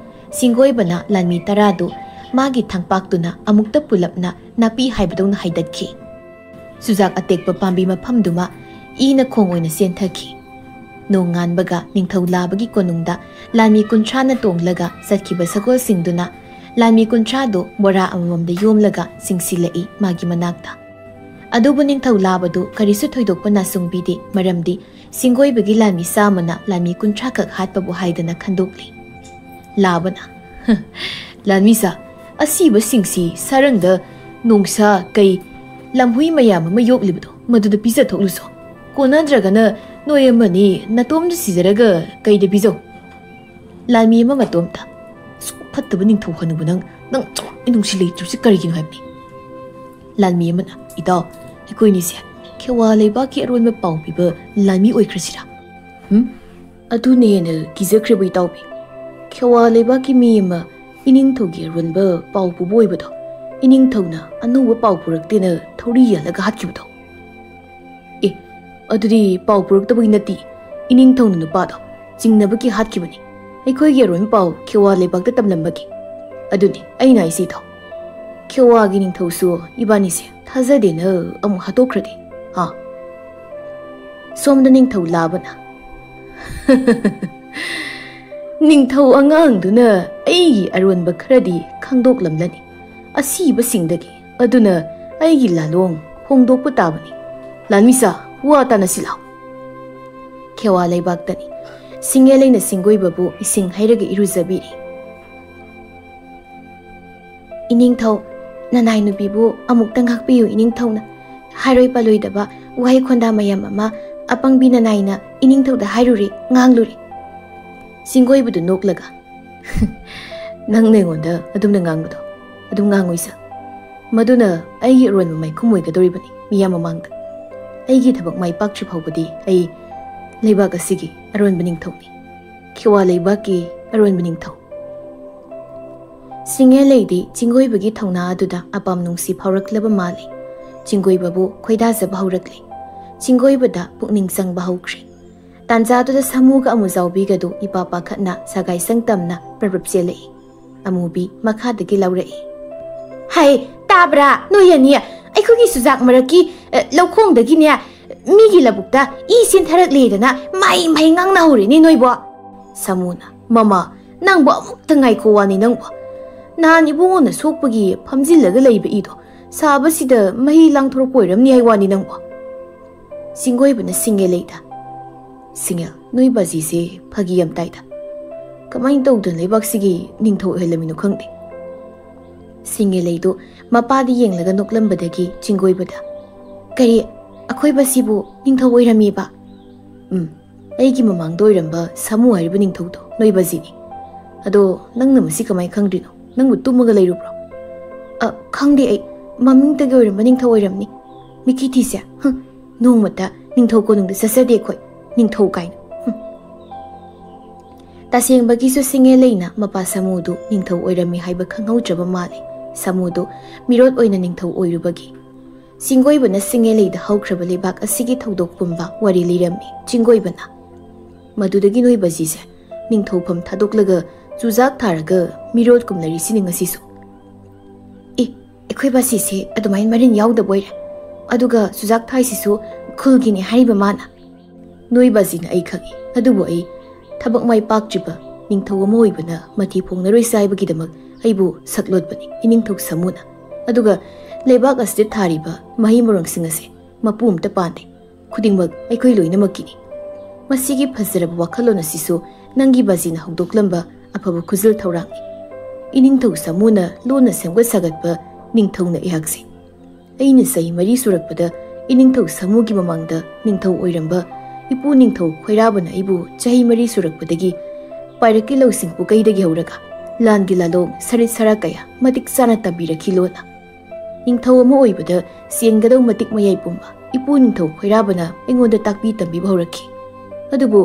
सिंगोइबना लानमी तरादु मागी थांगपाक्तुना अमुक्ता पुलपना नापी हाइबदौना हाइदतखि चुजाक अतेकपा पांबी मफमदुमा ईना खोंगोइना सेंथखि नोंगानबगा निंगथौ लाबगी कोनुंगदा लानमी कुंथ्राना तोंगलगा सत्खिबा सगोल सिंगदुना लानमी कुंथ्रादो बोरा अमममदा योमलगा सिंगसिलई मागी मनाक्ता अदुबु निंगथौ लाबदु करिसु थोइदोकपना सुंगबिदि मरमदि सिंगोइबगी लानमी सामना लानमी कुंथ्रा कक हातपबु हाइदना खंदोकली लाबना लानमी सा असीब सिंगसी सरंगदा नोंगसा कई लमहुई मयाम म योगलिबदो मदुद पिजा थोकलुसो कोनाद्रगना नोयमनी नतोमदु सिजरगा कईदे पिजो लानमी अमा मतोमता फत्तब निंगथौ हनुबु नंग इनुंगसि लेत्रुसि करिगिनो हाइबनि लानमी अमना इदाव अखोइनिसे खेवा लेबाकी अरोनबा पाउ पिबा लानमी ओइख्रसिरा अदुनेना किजख्रेबो इतावबि खेवा लेबाकी मी अमा इनिंगथौगी अरोनबा पाउ पुबो ओइबदो इनिंगथौना अनौबा पाउ पुरक्तेना थौरी यालगा हातखिबदो ए अदुदी पाउ पुरक्तबगी नति इनिंगथौना नुपादो चिंगनबकी हातखिबनि अखोइगी अरोन पाउ खेवा लेबाकता तमलंबगी अदुनी अइना इसिथौ खेवागी निंगथौसु इबानीसे थाजदेना अमु हातोख्रदे हा सोमदा निंगथौ लाबना निंगथौ अंगांगदुना अइगी अरोनबा खरदी खंदोकलमलनी असीबसिंगदगी अदुना ꯑꯩꯒꯤ ꯂꯥꯂꯣꯡ ꯍꯣꯡꯗꯣꯛꯄ ꯇꯥꯕꯅꯤ ꯂꯥꯟꯃꯤꯁꯥ ꯋꯥ ꯇꯥꯅꯁꯤ ꯂꯥꯎ ꯈꯦꯋꯥ ꯂꯩꯕꯥꯛꯇꯅꯤ ꯁꯤꯡꯒꯦꯂꯩꯅ ꯁꯤꯡꯒꯣꯏꯕꯕꯨ ꯏꯁꯤꯡ ꯍꯩꯔꯒ ꯏꯔꯨꯖꯕꯤꯔꯤ ꯏꯅꯤꯡꯊꯧ ꯅꯅꯥꯏ ꯅꯨꯄꯤꯕꯨ ꯑꯃꯨꯛꯇ ꯉꯥꯛꯄꯤꯌꯨ ꯏꯅꯤꯡꯊꯧꯅ ꯍꯥꯏꯔꯣꯏ ꯄꯥꯂꯣꯏꯗꯕ ꯋꯥꯍꯩ ꯈꯣꯟꯗꯥ ꯃꯌꯥꯝ ꯑꯃ ꯑꯄꯪꯕꯤ ꯅꯅꯥꯏꯅ ꯏꯅꯤꯡꯊꯧꯗ ꯍꯥꯏꯔꯨꯔꯤ ꯉꯥꯡꯂꯨꯔꯤ ꯁꯤꯡꯒꯣꯏꯕꯗꯨ ꯅꯣꯛꯂꯒ ꯅꯪꯅ ꯑꯩꯉꯣꯟꯗ ꯑꯗꯨꯝꯅ ꯉꯥꯡꯕꯗꯣ ꯑꯗꯨꯝ ꯉꯥꯡꯉꯣꯏꯁꯥ ꯃꯗꯨꯅ ꯑꯩꯒꯤ ꯑꯔꯣꯟꯕ ꯃꯥꯏꯈꯨꯝ ꯑꯣꯏꯒꯗꯧꯔꯤꯕꯅꯤ ꯃꯤꯌꯥꯝ ꯃꯃꯥꯡꯗ ꯑꯩꯒꯤ ꯊꯕꯛ ꯃꯥꯏ ꯄꯥꯛꯇ꯭ꯔꯤ ꯐꯥꯎꯕꯗꯤ ꯑꯩ ꯂꯩꯕꯥꯛ ꯑꯁꯤꯒꯤ ꯑꯔꯣꯟꯕ ꯅꯤꯡꯊꯧꯅꯤ ꯈꯦꯋꯥ ꯂꯩꯕꯥꯛꯀꯤ ꯑꯔꯣꯟꯕ ꯅꯤꯡꯊꯧ ꯁꯤꯡꯒꯦꯂꯩꯗꯤ ꯆꯤꯡꯒꯣꯏꯕꯒꯤ ꯊꯧꯅꯥ ꯑꯗꯨꯗ ꯑꯄꯥꯝ ꯅꯨꯡꯁꯤ ꯐꯥꯎꯔꯛꯂꯕ ꯃꯥꯜꯂꯤ ꯆꯤꯡꯒꯣꯏꯕꯕꯨ ꯈꯣꯏꯗꯥꯖꯕ ꯍꯧꯔꯛꯂꯤ ꯆꯤꯡꯒꯣꯏꯕꯗ ꯄꯨꯛꯅꯤꯡ ꯆꯪꯕ ꯍꯧꯈ꯭ꯔꯦ ꯇꯥꯟꯖꯥꯗꯨꯗ ꯁꯥꯃꯨꯒ ꯑꯃꯨꯖꯥꯎꯕꯤꯒꯗꯨ ꯏꯄꯥ ꯄꯥꯈꯠꯅ ꯁꯒꯥꯏꯁꯪ ꯇꯝꯅ ꯄ꯭ꯔꯕ꯭ꯔꯞ ꯆꯦꯜꯂꯛꯏ ꯑꯃꯨꯕꯤ ꯃꯈꯥꯗꯒꯤ ꯂꯧꯔꯛꯏ ꯍꯥꯏ ꯇꯥꯕ꯭ꯔꯥ ꯅꯣꯏ ꯑꯅꯤ ꯑꯩꯈꯣꯏꯒꯤ ꯆꯨꯖꯥꯛ ꯃꯔꯛꯀꯤ ꯂꯧꯈꯣꯡꯗꯒꯤꯅꯦ ꯃꯤꯒꯤ ꯂꯕꯨꯛꯇ ꯏ ꯆꯦꯟꯊꯔꯛꯂꯦꯗꯅ ꯃꯩ ꯃꯩ ꯉꯥꯡꯅꯍꯧꯔꯤꯅꯤ ꯅꯣꯏꯕꯣ ꯁꯥꯃꯨꯅ ꯃꯃꯥ ꯅꯪꯕꯨ ꯑꯃꯨꯛꯇ ꯉꯥꯏꯈꯣ ꯋꯥꯅꯤ ꯅꯪꯕꯨ ꯅꯍꯥꯟ ꯏꯕꯨꯡꯉꯣꯅ ꯁꯣꯛꯄꯒꯤ ꯐꯝꯖꯤꯜꯂꯒ ꯂꯩꯕ ꯏꯗꯣ ꯁꯥꯕꯁꯤꯗ ꯃꯍꯤ ꯂꯥꯡꯊꯣꯔꯛꯄ ꯑꯣꯏꯔꯝꯅꯤ ꯍꯥꯏ ꯋꯥꯅꯤ ꯅꯪꯕꯨ ꯁꯤꯡꯒꯣꯏꯕꯅ ꯁꯤꯡꯒꯦꯂꯩꯗ ꯁꯤꯡꯒꯦꯜ ꯅꯣꯏ ꯕꯥꯖꯤꯁꯦ ꯐꯥꯒꯤ ꯌꯥꯝ ꯇꯥꯏꯗ ꯀꯃꯥꯏꯅ ꯇꯧꯗꯅ ꯂꯩꯕꯥꯛꯁꯤꯒꯤ ꯅꯤꯡꯊꯧ ꯑꯣꯏꯍꯜꯂꯝꯃꯤꯅꯣ ꯈꯪꯗꯦ ꯁꯤꯡꯒꯦꯂꯩꯗꯨ ꯃꯄꯥꯗ ꯌꯦꯡꯂꯒ ꯅꯣꯛꯂꯝꯕꯗꯒꯤ ꯆꯤꯡꯒꯣꯏꯕꯗ ꯀꯔꯤ ꯑꯩꯈꯣꯏ ꯕꯥꯁꯤꯕꯨ ꯅꯤꯡꯊꯧ ꯑꯣꯏꯔꯝꯃꯤꯕ ꯑꯩꯒꯤ ꯃꯃꯥꯡꯗ ꯑꯣꯏꯔꯝꯕ ꯁꯥꯃꯨ ꯍꯥꯏꯔꯤꯕ ꯅꯤꯡꯊꯧꯗꯣ ꯅꯣꯏ ꯕꯥꯖꯤꯅꯤ ꯑꯗꯣ ꯅꯪꯅ ꯃꯁꯤ ꯀꯃꯥꯏꯅ ꯈꯪꯗ꯭ꯔꯤꯅꯣ ꯅꯪꯕꯨ ꯇꯨꯝꯃꯒ ꯂꯩꯔꯨꯕ꯭ꯔꯣ ꯈꯪꯗꯦ ꯑꯩ ꯃꯃꯤꯡꯇꯒꯤ ꯑꯣꯏꯔꯝꯕ ꯅꯤꯡꯊꯧ ꯑꯣꯏꯔꯝꯅꯤ ꯃꯤꯀꯤ ꯊꯤꯁꯦ ꯅꯣꯡꯃꯇ ꯅꯤꯡꯊꯧ ꯀꯣꯅꯨꯡꯗ ꯆꯠꯆꯗꯦ ꯑꯩꯈꯣꯏ ꯅꯤꯡꯊꯧ ꯀꯥꯏꯅ ꯇꯁꯦꯡꯕꯒꯤꯁꯨ ꯁꯤꯡꯒꯦꯂꯩꯅ ꯃꯄꯥ ꯁꯥꯃꯨꯗꯨ ꯅꯤꯡꯊꯧ ꯑꯣꯏꯔꯝꯃꯤ ꯍꯥꯏꯕ ꯈꯪꯍꯧꯗ꯭ꯔꯕ ꯃꯥꯜꯂꯤ ꯁꯥꯃꯨꯗꯨ ꯃꯤꯔꯣꯠ ꯑꯣꯏꯅ ꯅꯤꯡꯊꯧ ꯑꯣꯏꯔꯨꯕꯒꯤ ꯆꯤꯡꯒꯣꯏꯕꯅ ꯁꯤꯡꯒꯦꯂꯩꯗ ꯍꯧꯈ꯭ꯔꯕ ꯂꯩꯕꯥꯛ ꯑꯁꯤꯒꯤ ꯊꯧꯗꯣꯛ ꯄꯨꯝꯕ ꯋꯥꯔꯤ ꯂꯤꯔꯝꯃꯤ ꯆꯤꯡꯒꯣꯏꯕꯅ ꯃꯗꯨꯗꯒꯤ ꯅꯣꯏ ꯕꯥꯖꯤꯁꯦ ꯅꯤꯡꯊꯧꯐꯝ ꯊꯥꯗꯣꯛꯂꯒ ꯆꯨꯖꯥꯛ ꯊꯥꯔꯒ ꯃꯤꯔꯣꯠ ꯀꯨꯝꯅꯔꯤꯁꯤꯅꯤ ꯉꯁꯤꯁꯨ ꯑꯩꯈꯣꯏ ꯕꯥꯁꯤꯁꯦ ꯑꯗꯨꯃꯥꯏꯅ ꯃꯔꯤꯟ ꯌꯥꯎꯗꯕ ꯑꯣꯏꯔꯦ ꯑꯗꯨꯒ ꯆꯨꯖꯥꯛ ꯊꯥꯏꯁꯤꯁꯨ ꯈꯨꯜꯒꯤꯅꯤ ꯍꯥꯏꯔꯤꯕ ꯃꯥꯅ ꯅꯣꯏ ꯕꯥꯖꯤꯅ ꯑꯩ ꯈꯪꯏ ꯑꯗꯨꯕꯨ ꯑꯩ ꯊꯕꯛ ꯃꯥꯏ ꯄꯥꯛꯇ꯭ꯔꯤꯕ ꯅꯤꯡꯊꯧ ꯑꯃ ꯑꯣꯏꯕꯅ ꯃꯊꯤ ꯐꯣꯡꯅꯔꯣꯏꯁꯤ ꯍꯥꯏꯕꯒꯤꯗꯃꯛ ꯑꯩꯕꯨ ꯁꯛꯂꯣꯠꯄꯅꯤ ꯏꯅꯤꯡꯊꯧ ꯁꯥꯃꯨꯅ ꯑꯗꯨꯒ ꯂꯩꯕꯥꯛ ꯑꯁꯤꯗ ꯊꯥꯔꯤꯕ ꯃꯍꯩ ꯃꯔꯣꯡꯁꯤꯡ ꯑꯁꯦ ꯃꯄꯨ ꯑꯝꯇ ꯄꯥꯟꯗꯦ ꯈꯨꯗꯤꯡꯃꯛ ꯑꯩꯈꯣꯏ ꯂꯣꯏꯅꯃꯛꯀꯤꯅꯤ ꯃꯁꯤꯒꯤ ꯐꯖꯔꯕ ꯋꯥꯈꯜꯂꯣꯟ ꯑꯁꯤꯁꯨ ꯅꯪꯒꯤ ꯕꯥꯖꯤꯅ ꯍꯧꯗꯣꯛꯂꯝꯕ ꯑꯐꯕ ꯈꯨꯖꯜ ꯊꯧꯔꯥꯡꯅꯤ ꯏꯅꯤꯡꯊꯧ ꯁꯥꯃꯨꯅ ꯂꯣꯟꯅ ꯁꯦꯝꯒꯠ ꯁꯥꯒꯠꯄ ꯅꯤꯡꯊꯧꯅ ꯑꯩꯍꯥꯛꯁꯦ ꯑꯩꯅ ꯆꯍꯤ 4 ꯁꯨꯔꯛꯄꯗ ꯏꯅꯤꯡꯊꯧ ꯁꯥꯃꯨꯒꯤ ꯃꯃꯥꯡꯗ ꯅꯤꯡꯊꯧ ꯑꯣꯏꯔꯝꯕ ꯏꯄꯨ ꯅꯤꯡꯊꯧ ꯈꯣꯏꯔꯥꯕꯅ ꯑꯩꯕꯨ ꯆꯍꯤ 4 ꯁꯨꯔꯛꯄꯗꯒꯤ ꯄꯥꯏꯔꯛꯀꯤ ꯂꯧꯁꯤꯡ ꯄꯨꯀꯩꯗꯒꯤ ꯍꯧꯔꯒ ꯂꯥꯟꯒꯤ ꯂꯥꯂꯣꯡ ꯁꯔꯤꯠ ꯁꯔꯥ ꯀꯌꯥ ꯃꯇꯤꯛ ꯆꯥꯅ ꯇꯝꯕꯤꯔꯛꯈꯤ ꯂꯣꯟꯅ ꯅꯤꯡꯊꯧ ꯑꯃ ꯑꯣꯏꯕꯗ ꯆꯦꯟꯒꯗꯧ ꯃꯇꯤꯛ ꯃꯌꯥꯏ ꯄꯨꯝꯕ ꯏꯄꯨ ꯅꯤꯡꯊꯧ ꯈꯣꯏꯔꯥꯕꯅ ꯑꯩꯉꯣꯟꯗ ꯇꯥꯛꯄꯤ ꯇꯝꯕꯤꯕ ꯍꯧꯔꯛꯈꯤ ꯑꯗꯨꯕꯨ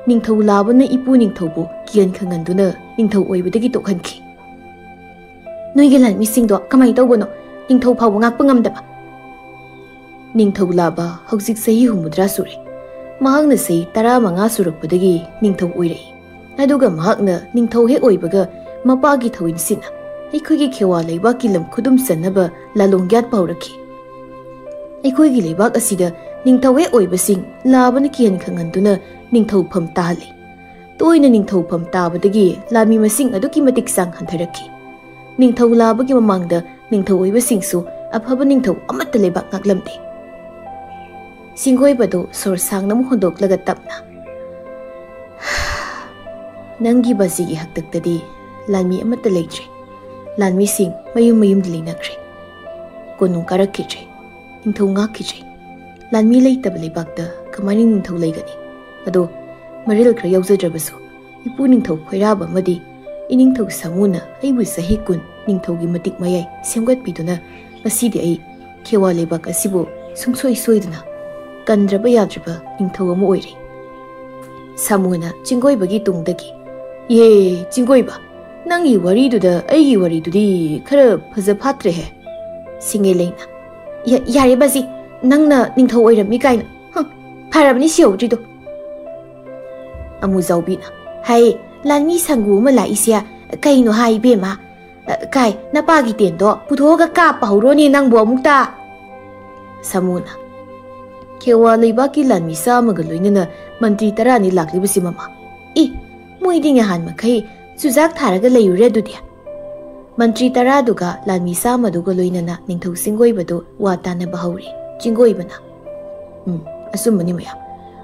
ꯅꯤꯡꯊꯧ ꯂꯥꯕꯅ ꯏꯄꯨ ꯅꯤꯡꯊꯧꯕꯨ ꯀꯤꯍꯟ ꯈꯪꯍꯟꯗꯨꯅ ꯅꯤꯡꯊꯧ ꯑꯣꯏꯕꯗꯒꯤ ꯇꯣꯛꯍꯟꯈꯤ ꯅꯣꯏꯒꯤ ꯂꯥꯟꯃꯤꯁꯤꯡꯗꯣ ꯀꯃꯥꯏꯅ ꯇꯧꯕꯅꯣ ꯅꯤꯡꯊꯧ ꯐꯥꯎꯕ ꯉꯥꯛꯄ ꯉꯝꯗꯕ ꯅꯤꯡꯊꯧ ꯂꯥꯕ ꯍꯧꯖꯤꯛ ꯆꯍꯤ 60 ꯁꯨꯔꯦ ꯃꯍꯥꯛꯅ ꯆꯍꯤ 15 ꯁꯨꯔꯛꯄꯗꯒꯤ ꯅꯤꯡꯊꯧ ꯑꯣꯏꯔꯛꯏ ꯑꯗꯨꯒ ꯃꯍꯥꯛꯅ ꯅꯤꯡꯊꯧ ꯍꯦꯛ ꯑꯣꯏꯕꯒ ꯃꯄꯥꯒꯤ ꯊꯧꯏꯟꯁꯤꯅ ꯑꯩꯈꯣꯏꯒꯤ ꯈꯦꯋꯥ ꯂꯩꯕꯥꯛꯀꯤ ꯂꯝ ꯈꯨꯗꯨꯝ ꯆꯟꯅꯕ ꯂꯥꯂꯣꯡ ꯌꯥꯠꯄ ꯍꯧꯔꯛꯈꯤ ꯑꯩꯈꯣꯏꯒꯤ ꯂꯩꯕꯥꯛ ꯑꯁꯤꯗ ꯅꯤꯡꯊꯧ ꯍꯦꯛ ꯑꯣꯏꯕꯁꯤꯡ ꯂꯥꯕꯅ ꯀꯤꯍꯟ ꯈꯪꯍꯟꯗꯨꯅ ꯅꯤꯡꯊꯧꯐꯝ ꯇꯥꯍꯜꯂꯤ ꯇꯣꯏꯅ ꯅꯤꯡꯊꯧꯐꯝ ꯇꯥꯕꯗꯒꯤ ꯂꯥꯟꯃꯤ ꯃꯁꯤꯡ ꯑꯗꯨꯛꯀꯤ ꯃꯇꯤꯛ ꯆꯥꯡ ꯍꯟꯊꯔꯛꯈꯤ ꯅꯤꯡꯊꯧ ꯂꯥꯕꯒꯤ ꯃꯃꯥꯡꯗ ꯅꯤꯡꯊꯧ ꯑꯣꯏꯕꯁꯤꯡꯁꯨ ꯑꯐꯕ ꯅꯤꯡꯊꯧ ꯑꯃꯠꯇ ꯂꯩꯕꯥꯛ ꯉꯥꯛꯂꯝꯗꯦ ꯁꯤꯡꯒꯣꯏꯕꯗꯨ ꯁꯣꯔ ꯁꯥꯡꯅ ꯑꯃꯨꯛ ꯍꯣꯟꯗꯣꯛꯂꯒ ꯇꯞꯅ ꯅꯪꯒꯤ ꯕꯥꯖꯤꯒꯤ ꯍꯥꯛꯇꯛꯇꯗꯤ ꯂꯥꯟꯃꯤ ꯑꯃꯠꯇ ꯂꯩꯇ꯭ꯔꯦ ꯂꯥꯟꯃꯤꯁꯤꯡ ꯃꯌꯨꯝ ꯃꯌꯨꯝꯗ ꯂꯩꯅꯈ꯭ꯔꯦ ꯀꯣꯅꯨꯡ ꯀꯥꯔꯛꯈꯤꯗ꯭ꯔꯦ ꯅꯤꯡꯊꯧ ꯉꯥꯛꯈꯤꯗ꯭ꯔꯦ ꯂꯥꯟꯃꯤ ꯂꯩꯇꯕ ꯂꯩꯕꯥꯛꯇ ꯀꯃꯥꯏꯅ ꯅꯤꯡꯊꯧ ꯂꯩꯒꯅꯤ ꯑꯗꯣ ꯃꯔꯤꯜ ꯈꯔ ꯌꯥꯎꯖꯗ꯭ꯔꯕꯁꯨ ꯏꯄꯨ ꯅꯤꯡꯊꯧ ꯈꯣꯏꯔꯥꯕ ꯑꯃꯗꯤ ꯏꯅꯤꯡꯊꯧ ꯁꯥꯃꯨꯅ ꯑꯩꯕꯨ ꯆꯍꯤ 10 ꯅꯤꯡꯊꯧꯒꯤ ꯃꯇꯤꯛ ꯃꯌꯥꯏ ꯁꯦꯝꯒꯠꯄꯤꯗꯨꯅ ꯉꯁꯤꯗꯤ ꯑꯩ ꯈꯦꯋꯥ ꯂꯩꯕꯥꯛ ꯑꯁꯤꯕꯨ ꯁꯨꯡꯁꯣꯏ ꯁꯣꯏꯗꯅ ꯀꯟꯗ꯭ꯔꯕ ꯌꯥꯗ꯭ꯔꯕ ꯅꯤꯡꯊꯧ ꯑꯃ ꯑꯣꯏꯔꯦ ꯁꯥꯃꯨꯅ ꯆꯤꯡꯒꯣꯏꯕꯒꯤ ꯇꯨꯡꯗꯒꯤ ꯌꯦ ꯆꯤꯡꯒꯣꯏꯕ ꯅꯪꯒꯤ ꯋꯥꯔꯤꯗꯨꯗ ꯑꯩꯒꯤ ꯋꯥꯔꯤꯗꯨꯗꯤ ꯈꯔ ꯐꯖ ꯐꯥꯠꯇ꯭ꯔꯦꯍꯦ ꯁꯤꯡꯒꯦꯂꯩꯅ ꯌꯥꯔꯦ ꯕꯥꯖꯤ ꯅꯪꯅ ꯅꯤꯡꯊꯧ ꯑꯣꯏꯔꯝꯃꯤ ꯀꯥꯏꯅ ꯐꯔꯕꯅꯤ ꯁꯤꯍꯧꯗ꯭ꯔꯤꯗꯣ ꯑꯃꯨꯖꯥꯎꯕꯤꯅ ꯍꯥꯏ ꯂꯥꯟꯃꯤ ꯁꯪꯒꯨ ꯑꯃ ꯂꯥꯛꯏꯁꯦ ꯀꯩꯅꯣ ꯍꯥꯏ ꯏꯕꯦꯝꯃ ꯀꯥꯏ ꯅꯄꯥꯒꯤ ꯇꯦꯟꯗꯣ ꯄꯨꯊꯣꯛꯑꯒ ꯀꯥꯞꯄ ꯍꯧꯔꯣꯅꯦ ꯅꯪꯕꯨ ꯑꯃꯨꯛꯇ ꯁꯥꯃꯨꯅ ꯈꯦꯋꯥ ꯂꯩꯕꯥꯛꯀꯤ ꯂꯥꯟꯃꯤ 100ꯒ ꯂꯣꯏꯅꯅ ꯃꯟꯇ꯭ꯔꯤ 10 ꯂꯥꯛꯂꯤꯕꯁꯤ ꯃꯃꯥ ꯃꯣꯏꯗꯤ ꯉꯍꯥꯟ ꯃꯈꯩ ꯆꯨꯖꯥꯛ ꯊꯥꯔꯒ ꯂꯩꯔꯨꯔꯦ ꯑꯗꯨꯗꯤ ꯃꯟꯇ꯭ꯔꯤ ꯇꯔꯥꯗꯨꯒ ꯂꯥꯟꯃꯤ ꯆꯥꯝꯃꯗꯨꯒ ꯂꯣꯏꯅꯅ ꯅꯤꯡꯊꯧ ꯁꯤꯡꯒꯣꯏꯕꯗꯨ ꯋꯥ ꯇꯥꯟꯅꯕ ꯍꯧꯔꯤ꯫ ꯆꯤꯡꯒꯣꯏꯕꯅ ꯑꯆꯨꯝꯕꯅꯤ ꯃꯌꯥꯝ,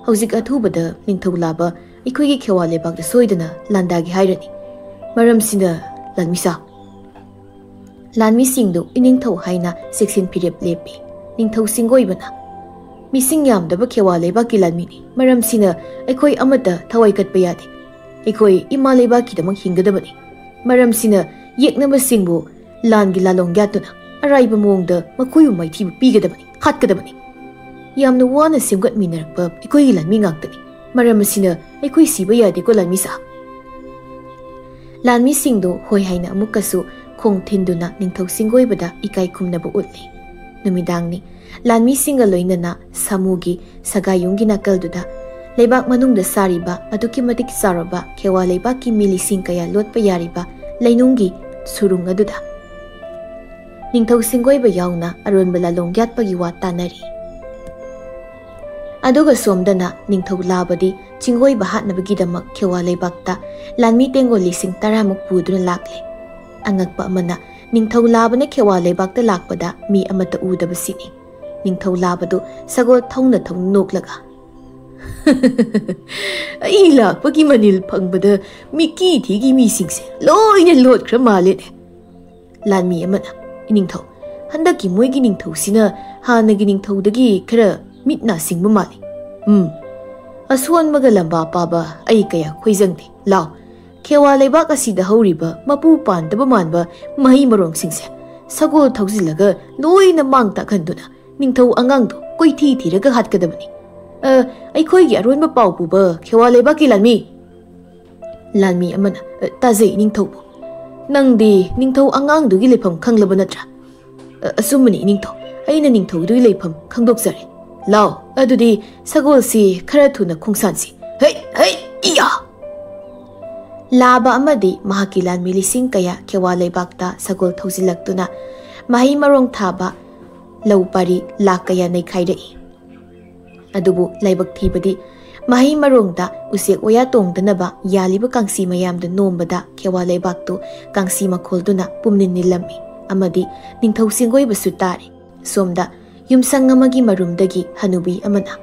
ꯍꯧꯖꯤꯛ ꯑꯊꯨꯕꯗ ꯅꯤꯡꯊꯧ ꯂꯥꯕ ꯑꯩꯈꯣꯏꯒꯤ ꯈꯦꯋꯥ ꯂꯩꯕꯥꯛꯇ ꯁꯣꯏꯗꯅ ꯂꯥꯟꯗꯥꯒꯦ ꯍꯥꯏꯔꯅꯤ꯫ ꯃꯔꯝꯁꯤꯅ ꯂꯥꯟꯃꯤꯁꯥ ꯂꯥꯟꯃꯤꯁꯤꯡꯗꯨ ꯏꯅꯤꯡꯊꯧ ꯍꯥꯏꯅ ꯆꯦꯛꯁꯤꯟ ꯐꯤꯔꯦꯞ ꯂꯦꯞꯄꯤ꯫ ꯅꯤꯡꯊꯧ ꯁꯤꯡꯒꯣꯏꯕꯅ ꯃꯤꯁꯤꯡ ꯌꯥꯝꯗꯕ ꯈꯦꯋꯥ ꯂꯩꯕꯥꯛꯀꯤ ꯂꯥꯟꯃꯤꯅꯤ, ꯃꯔꯝꯁꯤꯅ ꯑꯩꯈꯣꯏ ꯑꯃꯠꯇ ꯊꯋꯥꯏ ꯀꯠꯄ ꯌꯥꯗꯦ꯫ ꯑꯩꯈꯣꯏ ꯏꯃꯥ ꯂꯩꯕꯥꯛꯀꯤꯗꯃꯛ ꯍꯤꯡꯒꯗꯕꯅꯤ, ꯃꯔꯝꯁꯤꯅ ꯌꯦꯛꯅꯕꯁꯤꯡꯕꯨ ꯂꯥꯟꯒꯤ ꯂꯥꯂꯣꯡ ꯌꯥꯠꯇꯨꯅ ꯑꯔꯥꯏꯕ ꯃꯑꯣꯡꯗ ꯃꯈꯣꯏꯕꯨ ꯃꯥꯏꯊꯤꯕ ꯄꯤꯒꯗꯕꯅꯤ, ꯍꯥꯠꯀꯗꯕꯅꯤ꯫ ꯌꯥꯝꯅ ꯋꯥꯅ ꯁꯦꯝꯒꯠꯃꯤꯟꯅꯔꯛꯄ ꯑꯩꯈꯣꯏꯒꯤ ꯂꯥꯟꯃꯤ ꯉꯥꯛꯇꯅꯤ, ꯃꯔꯝ ꯑꯁꯤꯅ ꯑꯩꯈꯣꯏ ꯁꯤꯕ ꯌꯥꯗꯦꯀꯣ ꯂꯥꯟꯃꯤꯁꯥ꯫ ꯂꯥꯟꯃꯤꯁꯤꯡꯗꯨ ꯍꯣꯏ ꯍꯥꯏꯅ ꯑꯃꯨꯛꯀꯁꯨ ꯈꯣꯡ ꯊꯤꯟꯗꯨꯅ ꯅꯤꯡꯊꯧ ꯁꯤꯡꯒꯣꯏꯕꯗ ꯏꯀꯥꯏ ꯈꯨꯝꯅꯕ ꯎꯠꯂꯤ꯫ ꯅꯨꯃꯤꯗꯥꯡꯅꯤ, ꯂꯥꯟꯃꯤꯁꯤꯡꯒ ꯂꯣꯏꯅꯅ ꯁꯥꯃꯨꯒꯤ ꯁꯒꯥꯌꯨꯝꯒꯤ ꯅꯥꯀꯜꯗꯨꯗ ꯂꯩꯕꯥꯛ ꯃꯅꯨꯡꯗ ꯁꯥꯔꯤꯕ ꯑꯗꯨꯛꯀꯤ ꯃꯇꯤꯛ ꯆꯥꯎꯔꯕ ꯈꯦꯋꯥ ꯂꯩꯕꯥꯛꯀꯤ ꯃꯤ ꯂꯤꯁꯤꯡ ꯀꯌꯥ ꯂꯣꯠꯄ ꯌꯥꯔꯤꯕ ꯂꯩꯅꯨꯡꯒꯤ ꯁꯨꯔꯨꯡ ꯑꯗꯨꯗ ꯅꯤꯡꯊꯧ ꯁꯤꯡꯒꯣꯏꯕ ꯌꯥꯎꯅ ꯑꯔꯣꯟꯕ ꯂꯥꯂꯣꯡ ꯌꯥꯠꯄꯒꯤ ꯋꯥ ꯇꯥꯟꯅꯔꯤ꯫ ꯑꯗꯨꯒ ꯁꯣꯝꯗꯅ ꯅꯤꯡꯊꯧ ꯂꯥꯕꯗꯤ ꯆꯤꯡꯒꯣꯏꯕ ꯍꯥꯠꯅꯕꯒꯤꯗꯃꯛ ꯈꯦꯋꯥ ꯂꯩꯕꯥꯛꯇ ꯂꯥꯟꯃꯤ ꯇꯦꯡꯒꯣꯜ ꯂꯤꯁꯤꯡ 10ꯃꯨꯛ ꯄꯨꯗꯨꯅ ꯂꯥꯛꯂꯤ꯫ ꯑꯉꯛꯄ ꯑꯃꯅ ꯅꯤꯡꯊꯧ ꯂꯥꯕꯅ ꯈꯦꯋꯥ ꯂꯩꯕꯥꯛꯇ ꯂꯥꯛꯄꯗ ꯃꯤ ꯑꯃꯠꯇ ꯎꯗꯕꯁꯤꯅꯤ꯫ ꯅꯤꯡꯊꯧ ꯂꯥꯕꯗꯨ ꯁꯒꯣꯜ ꯊꯧꯅ ꯊꯧꯅ ꯅꯣꯛꯂꯒ ꯑꯩ ꯂꯥꯛꯄꯒꯤ ꯃꯅꯤꯜ ꯐꯪꯕꯗ ꯃꯤꯀꯤ ꯊꯤꯒꯤ ꯃꯤꯁꯤꯡꯁꯦ ꯂꯣꯏꯅ ꯂꯣꯠꯈ꯭ꯔ ꯃꯥꯜꯂꯦꯅꯦ꯫ ꯂꯥꯟꯃꯤ ꯑꯃꯅ ꯏꯅꯤꯡꯊꯧ, ꯍꯟꯗꯛꯀꯤ ꯃꯣꯏꯒꯤ ꯅꯤꯡꯊꯧꯁꯤꯅ ꯍꯥꯟꯅꯒꯤ ꯅꯤꯡꯊꯧꯗꯒꯤ ꯈꯔ ꯃꯤꯠ ꯅꯥ ꯁꯤꯡꯕ ꯃꯥꯜꯂꯤ꯫ ꯑꯁꯣꯟꯕꯒ ꯂꯝꯕꯥ ꯄꯥꯕ ꯑꯩ ꯀꯌꯥ ꯈꯣꯏꯖꯪꯗꯦ꯫ ꯂꯥꯎ, ꯈꯦꯋꯥ ꯂꯩꯕꯥꯛ ꯑꯁꯤꯗ ꯍꯧꯔꯤꯕ ꯃꯄꯨ ꯄꯥꯟꯗꯕ ꯃꯥꯟꯕ ꯃꯍꯩ ꯃꯔꯣꯡꯁꯤꯡꯁꯦ ꯁꯒꯣꯜ ꯊꯧꯖꯤꯜꯂꯒ ꯂꯣꯏꯅ ꯃꯥꯡ ꯇꯥꯛꯍꯟꯗꯨꯅ ꯅꯤꯡꯊꯧ ꯑꯉꯥꯡꯗꯣ ꯀꯣꯏꯊꯤ ꯊꯤꯔꯒ ꯍꯥꯠꯀꯗꯕꯅꯤ꯫ ꯑꯩꯈꯣꯏꯒꯤ ꯑꯔꯣꯟꯕ ꯄꯥꯎ ꯄꯨꯕ ꯈꯦꯋꯥ ꯂꯩꯕꯥꯛꯀꯤ ꯂꯥꯟꯃꯤ꯫ ꯂꯥꯟꯃꯤ ꯑꯃꯅ ꯇꯥꯖꯩ ꯅꯤꯡꯊꯧꯕꯨ, ꯅꯪꯗꯤ ꯅꯤꯡꯊꯧ ꯑꯉꯥꯡꯗꯨꯒꯤ ꯂꯩꯐꯝ ꯈꯪꯂꯕ ꯅꯠꯇ꯭ꯔꯥ? ꯑꯆꯨꯝꯕꯅꯤ ꯅꯤꯡꯊꯧ, ꯑꯩꯅ ꯅꯤꯡꯊꯧꯗꯨꯒꯤ ꯂꯩꯐꯝ ꯈꯪꯗꯣꯛꯆꯔꯦ꯫ ꯂꯥꯎ, ꯑꯗꯨꯗꯤ ꯁꯒꯣꯜꯁꯤ ꯈꯔ ꯊꯨꯅ ꯈꯣꯡꯁꯥꯟꯁꯤ꯫ ꯍꯩ ꯍꯩ ꯏꯌꯥ! ꯂꯥꯕ ꯑꯃꯗꯤ ꯃꯍꯥꯛꯀꯤ ꯂꯥꯟꯃꯤ ꯂꯤꯁꯤꯡ ꯀꯌꯥ ꯈꯦꯋꯥ ꯂꯩꯕꯥꯛꯇ ꯁꯒꯣꯜ ꯊꯧꯖꯤꯜꯂꯛꯇꯨꯅ ꯃꯍꯩ ꯃꯔꯣꯡ ꯊꯥꯕ ꯂꯧ ꯄꯔꯤ ꯂꯥꯛ ꯀꯌꯥ ꯅꯩꯈꯥꯏꯔꯛꯏ꯫ ꯑꯗꯨꯕꯨ ꯂꯥꯏꯕꯛ ꯊꯤꯕꯗꯤ ꯃꯍꯩ ꯃꯔꯣꯡꯗ ꯎꯆꯦꯛ ꯋꯥꯌꯥ ꯇꯣꯡꯗꯅꯕ ꯌꯥꯜꯂꯤꯕ ꯀꯥꯡꯁꯤ ꯃꯌꯥꯝꯗ ꯅꯣꯝꯕꯗ ꯈꯦꯋꯥ ꯂꯩꯕꯥꯛꯇꯨ ꯀꯥꯡꯁꯤ ꯃꯈꯣꯜꯗꯨꯅ ꯄꯨꯝꯅꯤꯟ ꯅꯤꯜꯂꯝꯃꯤ꯫ ꯑꯃꯗꯤ ꯅꯤꯡꯊꯧ ꯁꯤꯡꯒꯣꯏꯕꯁꯨ ꯇꯥꯔꯤ꯫ ꯁꯣꯝꯗ ꯌꯨꯝꯁꯪ ꯑꯃꯒꯤ ꯃꯔꯨꯝꯗꯒꯤ ꯍꯅꯨꯕꯤ ꯑꯃꯅ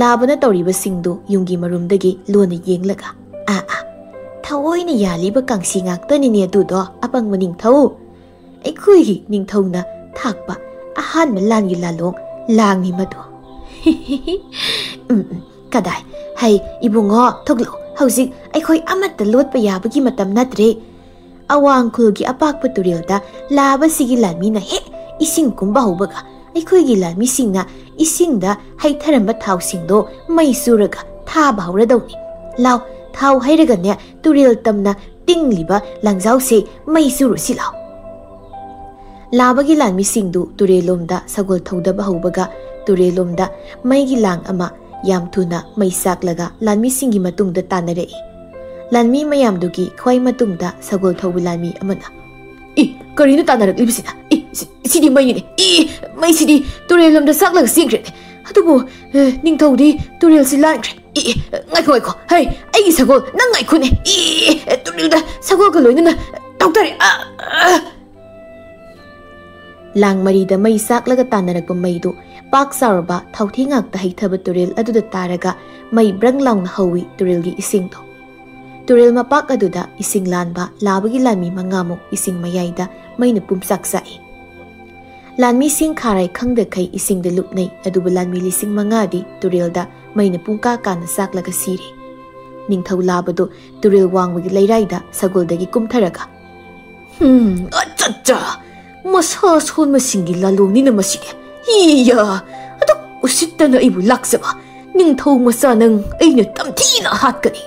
ꯂꯥꯕꯅ ꯇꯧꯔꯤꯕꯁꯤꯡꯗꯨ ꯌꯨꯝꯒꯤ ꯃꯔꯨꯝꯗꯒꯤ ꯂꯣꯟꯅ ꯌꯦꯡꯂꯒ ꯊꯑꯣꯏꯅ ꯌꯥꯜꯂꯤꯕ ꯀꯥꯡꯁꯤ ꯉꯥꯛꯇꯅꯤꯅꯦ ꯑꯗꯨꯗꯣ ꯑꯄꯪꯕ ꯅꯤꯡꯊꯧ! ꯑꯩꯈꯣꯏꯒꯤ ꯅꯤꯡꯊꯧꯅ ꯊꯥꯛꯄ ꯑꯍꯥꯟꯕ ꯂꯥꯟꯒꯤ ꯂꯥꯂꯣꯡ ꯂꯥꯡꯅꯤ ꯃꯗꯨ꯫ ꯀꯗꯥꯏ ꯍꯩ ꯏꯕꯨꯡꯉꯣ, ꯊꯣꯛꯂꯛꯎ, ꯍꯧꯖꯤꯛ ꯑꯩꯈꯣꯏ ꯑꯃꯠꯇ ꯂꯣꯠꯄ ꯌꯥꯕꯒꯤ ꯃꯇꯝ ꯅꯠꯇ꯭ꯔꯦ꯫ ꯑꯋꯥꯡꯈꯨꯜꯒꯤ ꯑꯄꯥꯛꯄ ꯇꯨꯔꯦꯜꯗ ꯂꯥꯕꯁꯤꯒꯤ ꯂꯥꯟꯃꯤꯅ ꯍꯦꯛ ꯏꯁꯤꯡ ꯀꯨꯝꯕ ꯍꯧꯕꯒ ꯑꯩꯈꯣꯏꯒꯤ ꯂꯥꯟꯃꯤꯁꯤꯡꯅ ꯏꯁꯤꯡꯗ ꯍꯩꯊꯔꯝꯕ ꯊꯥꯎꯁꯤꯡꯗꯣ ꯃꯩ ꯆꯨꯔꯒ ꯊꯥꯕ ꯍꯧꯔꯗꯧꯅꯤ꯫ ꯂꯥꯎ, ꯊꯥꯎ ꯍꯩꯔꯒꯅꯦ ꯇꯨꯔꯦꯜ ꯇꯝꯅ ꯇꯤꯡꯂꯤꯕ ꯂꯥꯡꯖꯥꯎꯁꯦ ꯃꯩ ꯆꯨꯔꯨꯁꯤ ꯂꯥꯎ꯫ ꯂꯥꯕꯒꯤ ꯂꯥꯟꯃꯤꯁꯤꯡꯗꯨ ꯇꯨꯔꯦꯜꯂꯣꯝꯗ ꯁꯒꯣꯜ ꯊꯧꯗꯕ ꯍꯧꯕꯒ ꯇꯨꯔꯦꯜꯂꯣꯝꯗ ꯃꯩꯒꯤ ꯂꯥꯡ ꯑꯃ ꯌꯥꯝ ꯊꯨꯅ ꯃꯩ ꯆꯥꯛꯂꯒ ꯂꯥꯟꯃꯤꯁꯤꯡꯒꯤ ꯃꯇꯨꯡꯗ ꯇꯥꯟꯅꯔꯛꯏ꯫ ꯂꯥꯟꯃꯤ ꯃꯌꯥꯝꯗꯨꯒꯤ ꯈ꯭ꯋꯥꯏ ꯃꯇꯨꯡꯗ ꯁꯒꯣꯜ ꯊꯧꯕ ꯂꯥꯟꯃꯤ ꯑꯃꯅ ꯀꯔꯤꯅꯣ ꯇꯥꯟꯅꯔꯛꯂꯤꯕꯁꯤꯅ? ꯁꯤꯗꯤ ꯃꯩꯅꯤꯅꯦ! ꯃꯩꯁꯤꯗꯤ ꯇꯨꯔꯦꯜꯂꯣꯝꯗ ꯆꯥꯛꯂꯒ ꯆꯦꯟꯈ꯭ꯔꯦꯅꯦ꯫ ꯑꯗꯨꯕꯨ ꯅꯤꯡꯊꯧꯗꯤ ꯇꯨꯔꯦꯜꯁꯤ ꯂꯥꯟꯈ꯭ꯔꯦ꯫ ꯉꯥꯏꯈꯣ ꯉꯥꯏꯈꯣ, ꯍꯩ ꯑꯩꯒꯤ ꯁꯒꯣꯜ ꯅꯪ ꯉꯥꯏꯈꯣꯅꯦ! ꯇꯨꯔꯦꯜꯗ ꯁꯒꯣꯜꯒ ꯂꯣꯏꯅꯅ ꯇꯧꯗꯔꯦ! ꯂꯥꯡ ꯃꯔꯤꯗ ꯃꯩ ꯆꯥꯛꯂꯒ ꯇꯥꯟꯅꯔꯛꯄ ꯃꯩꯗꯨ ꯄꯥꯛ ꯆꯥꯎꯔꯕ ꯊꯥꯎꯊꯤ ꯉꯥꯛꯇ ꯍꯩꯊꯕ ꯇꯨꯔꯦꯜ ꯑꯗꯨꯗ ꯇꯥꯔꯒ ꯃꯩ ꯕ꯭ꯔꯪ ꯂꯥꯎꯅ ꯍꯧꯏ ꯇꯨꯔꯦꯜꯒꯤ ꯏꯁꯤꯡꯗꯣ꯫ ꯇꯨꯔꯦꯜ ꯃꯄꯥꯛ ꯑꯗꯨꯗ ꯏꯁꯤꯡ ꯂꯥꯟꯕ ꯂꯥꯕꯒꯤ ꯂꯥꯟꯃꯤ 5ꯃꯨꯛ ꯏꯁꯤꯡ ꯃꯌꯥꯏꯗ ꯃꯩꯅ ꯄꯨꯝꯆꯥꯛ ꯆꯥꯛꯏ꯫ ꯂꯥꯟꯃꯤꯁꯤꯡ ꯈꯥꯔꯥꯏ ꯈꯪꯗꯈꯩ ꯏꯁꯤꯡꯗ ꯂꯨꯞꯅꯩ, ꯑꯗꯨꯕꯨ ꯂꯥꯟꯃꯤ 5,000ꯗꯤ ꯇꯨꯔꯦꯜꯗ ꯃꯩꯅ ꯄꯨꯡꯀꯥ ꯀꯥꯅ ꯆꯥꯛꯂꯒ ꯁꯤꯔꯤ꯫ ꯅꯤꯡꯊꯧ ꯂꯥꯕꯗꯨ ꯇꯨꯔꯦꯜ ꯋꯥꯡꯃꯒꯤ ꯂꯩꯔꯥꯏꯗ ꯁꯒꯣꯜꯗꯒꯤ ꯀꯨꯝꯊꯔꯒ ꯑꯆꯠꯆꯥ! ꯃꯁꯥ ꯁꯣꯟꯕꯁꯤꯡꯒꯤ ꯂꯥꯂꯣꯡꯅꯤꯅ ꯃꯁꯤꯗꯤ! ꯏꯌꯥ! ꯑꯗꯨꯛ ꯎꯁꯤꯠꯇꯅ ꯑꯩꯕꯨ ꯂꯥꯛꯆꯕ ꯅꯤꯡꯊꯧ ꯃꯆꯥ ꯅꯪ ꯑꯩꯅ ꯇꯝꯊꯤꯅ ꯍꯥꯠꯀꯅꯤ!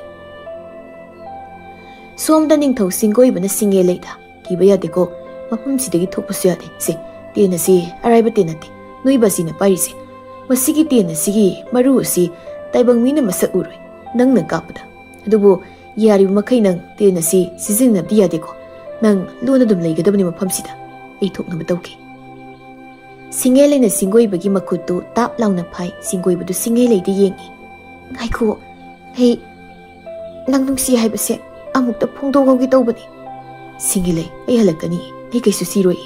ꯁꯣꯝꯗ ꯅꯤꯡꯊꯧ ꯁꯤꯡꯒꯣꯏꯕꯅ ꯁꯤꯡꯒꯦꯂꯩꯗ ꯀꯤꯕ ꯌꯥꯗꯦꯀꯣ, ꯃꯐꯝꯁꯤꯗꯒꯤ ꯊꯣꯛꯄꯁꯨ ꯌꯥꯗꯦ꯫ ꯇꯦꯟ ꯑꯁꯤ ꯑꯔꯥꯏꯕ ꯇꯦꯟ ꯅꯠꯇꯦ, ꯅꯣꯏꯕ ꯑꯁꯤꯅ ꯄꯥꯏꯔꯤꯁꯦ꯫ ꯃꯁꯤꯒꯤ ꯇꯦꯟ ꯑꯁꯤꯒꯤ ꯃꯔꯨ ꯑꯁꯤ ꯇꯥꯏꯕꯪ ꯃꯤꯅ ꯃꯁꯛ ꯎꯔꯣꯏ ꯅꯪꯅ ꯀꯥꯞꯄꯗ꯫ ꯑꯗꯨꯕꯨ ꯌꯥꯔꯤꯕ ꯃꯈꯩ ꯅꯪ ꯇꯦꯟ ꯑꯁꯤ ꯁꯤꯖꯤꯟꯅꯕꯗꯤ ꯌꯥꯗꯦꯀꯣ꯫ ꯅꯪ ꯂꯣꯟꯅ ꯑꯗꯨꯝ ꯂꯩꯒꯗꯕꯅꯤ ꯃꯐꯝꯁꯤꯗ, ꯑꯩ ꯊꯣꯛꯅꯕ ꯇꯧꯒꯦ꯫ ꯁꯤꯡꯒꯦꯂꯩꯅ ꯁꯤꯡꯒꯣꯏꯕꯒꯤ ꯃꯈꯨꯠꯇꯨ ꯇꯥꯞ ꯂꯥꯎꯅ ꯐꯥꯏ꯫ ꯁꯤꯡꯒꯣꯏꯕꯗꯨ ꯁꯤꯡꯒꯦꯂꯩꯗ ꯌꯦꯡꯉꯤ꯫ ꯉꯥꯏꯈꯣ, ꯑꯩ ꯅꯪ ꯅꯨꯡꯁꯤ ꯍꯥꯏꯕꯁꯦ ꯑꯃꯨꯛꯇ ꯐꯣꯡꯗꯣꯛꯍꯧꯒꯦ ꯇꯧꯕꯅꯤ꯫ Singile ai halakani ai kaisu siroi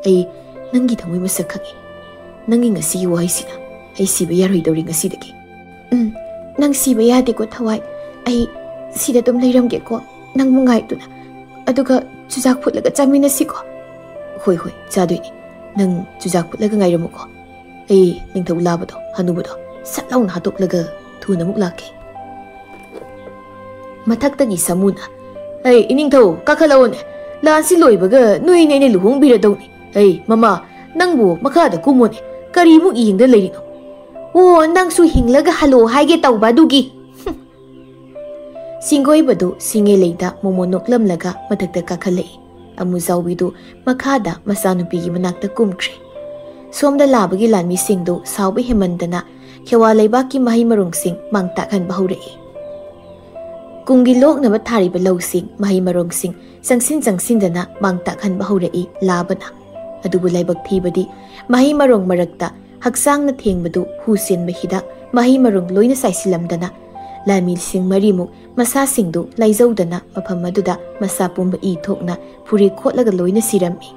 ai nangi thamoi masak khangi nangi ngasi wai sina ai siba yaroi dori ngasi dake nang siba yade ko thawai ai sida tum leiramge ko nang mungai tuna aduga chujak phutlaga chamina siko hoi hoi chadoini nang chujak phutlaga ngairamu ko ai ningthau labado hanubado satlauna hatoklaga thuna muk lake mathakta gi samuna ai iningthau kakhalawone lansi loibaga nui ne luhung biradoni ai mama nangbu makada kumone karimu ingda leirino o nang su hinglaga halo haige tawba dugi Singoi badu singe leida momonok lamlaga mathakta kakhalei amu zawbidu makhada masanupi gi manakta kumkhre somda labagi lanmi singdu sawbi hemandana khewa leiba ki mahi marung sing mangta khan bahurei kungi lok na bathari belau sing mahi marung sing sangsin dana mangta khan bahurei labana adubu laibak thibadi mahi marung marakta haksang na thengbadu husen mahida mahi marung loina saisilamdana Lami sing marimuk masa singdu laizawdana mafam aduda masa pumba I thokna phuri khotlaga loina sirami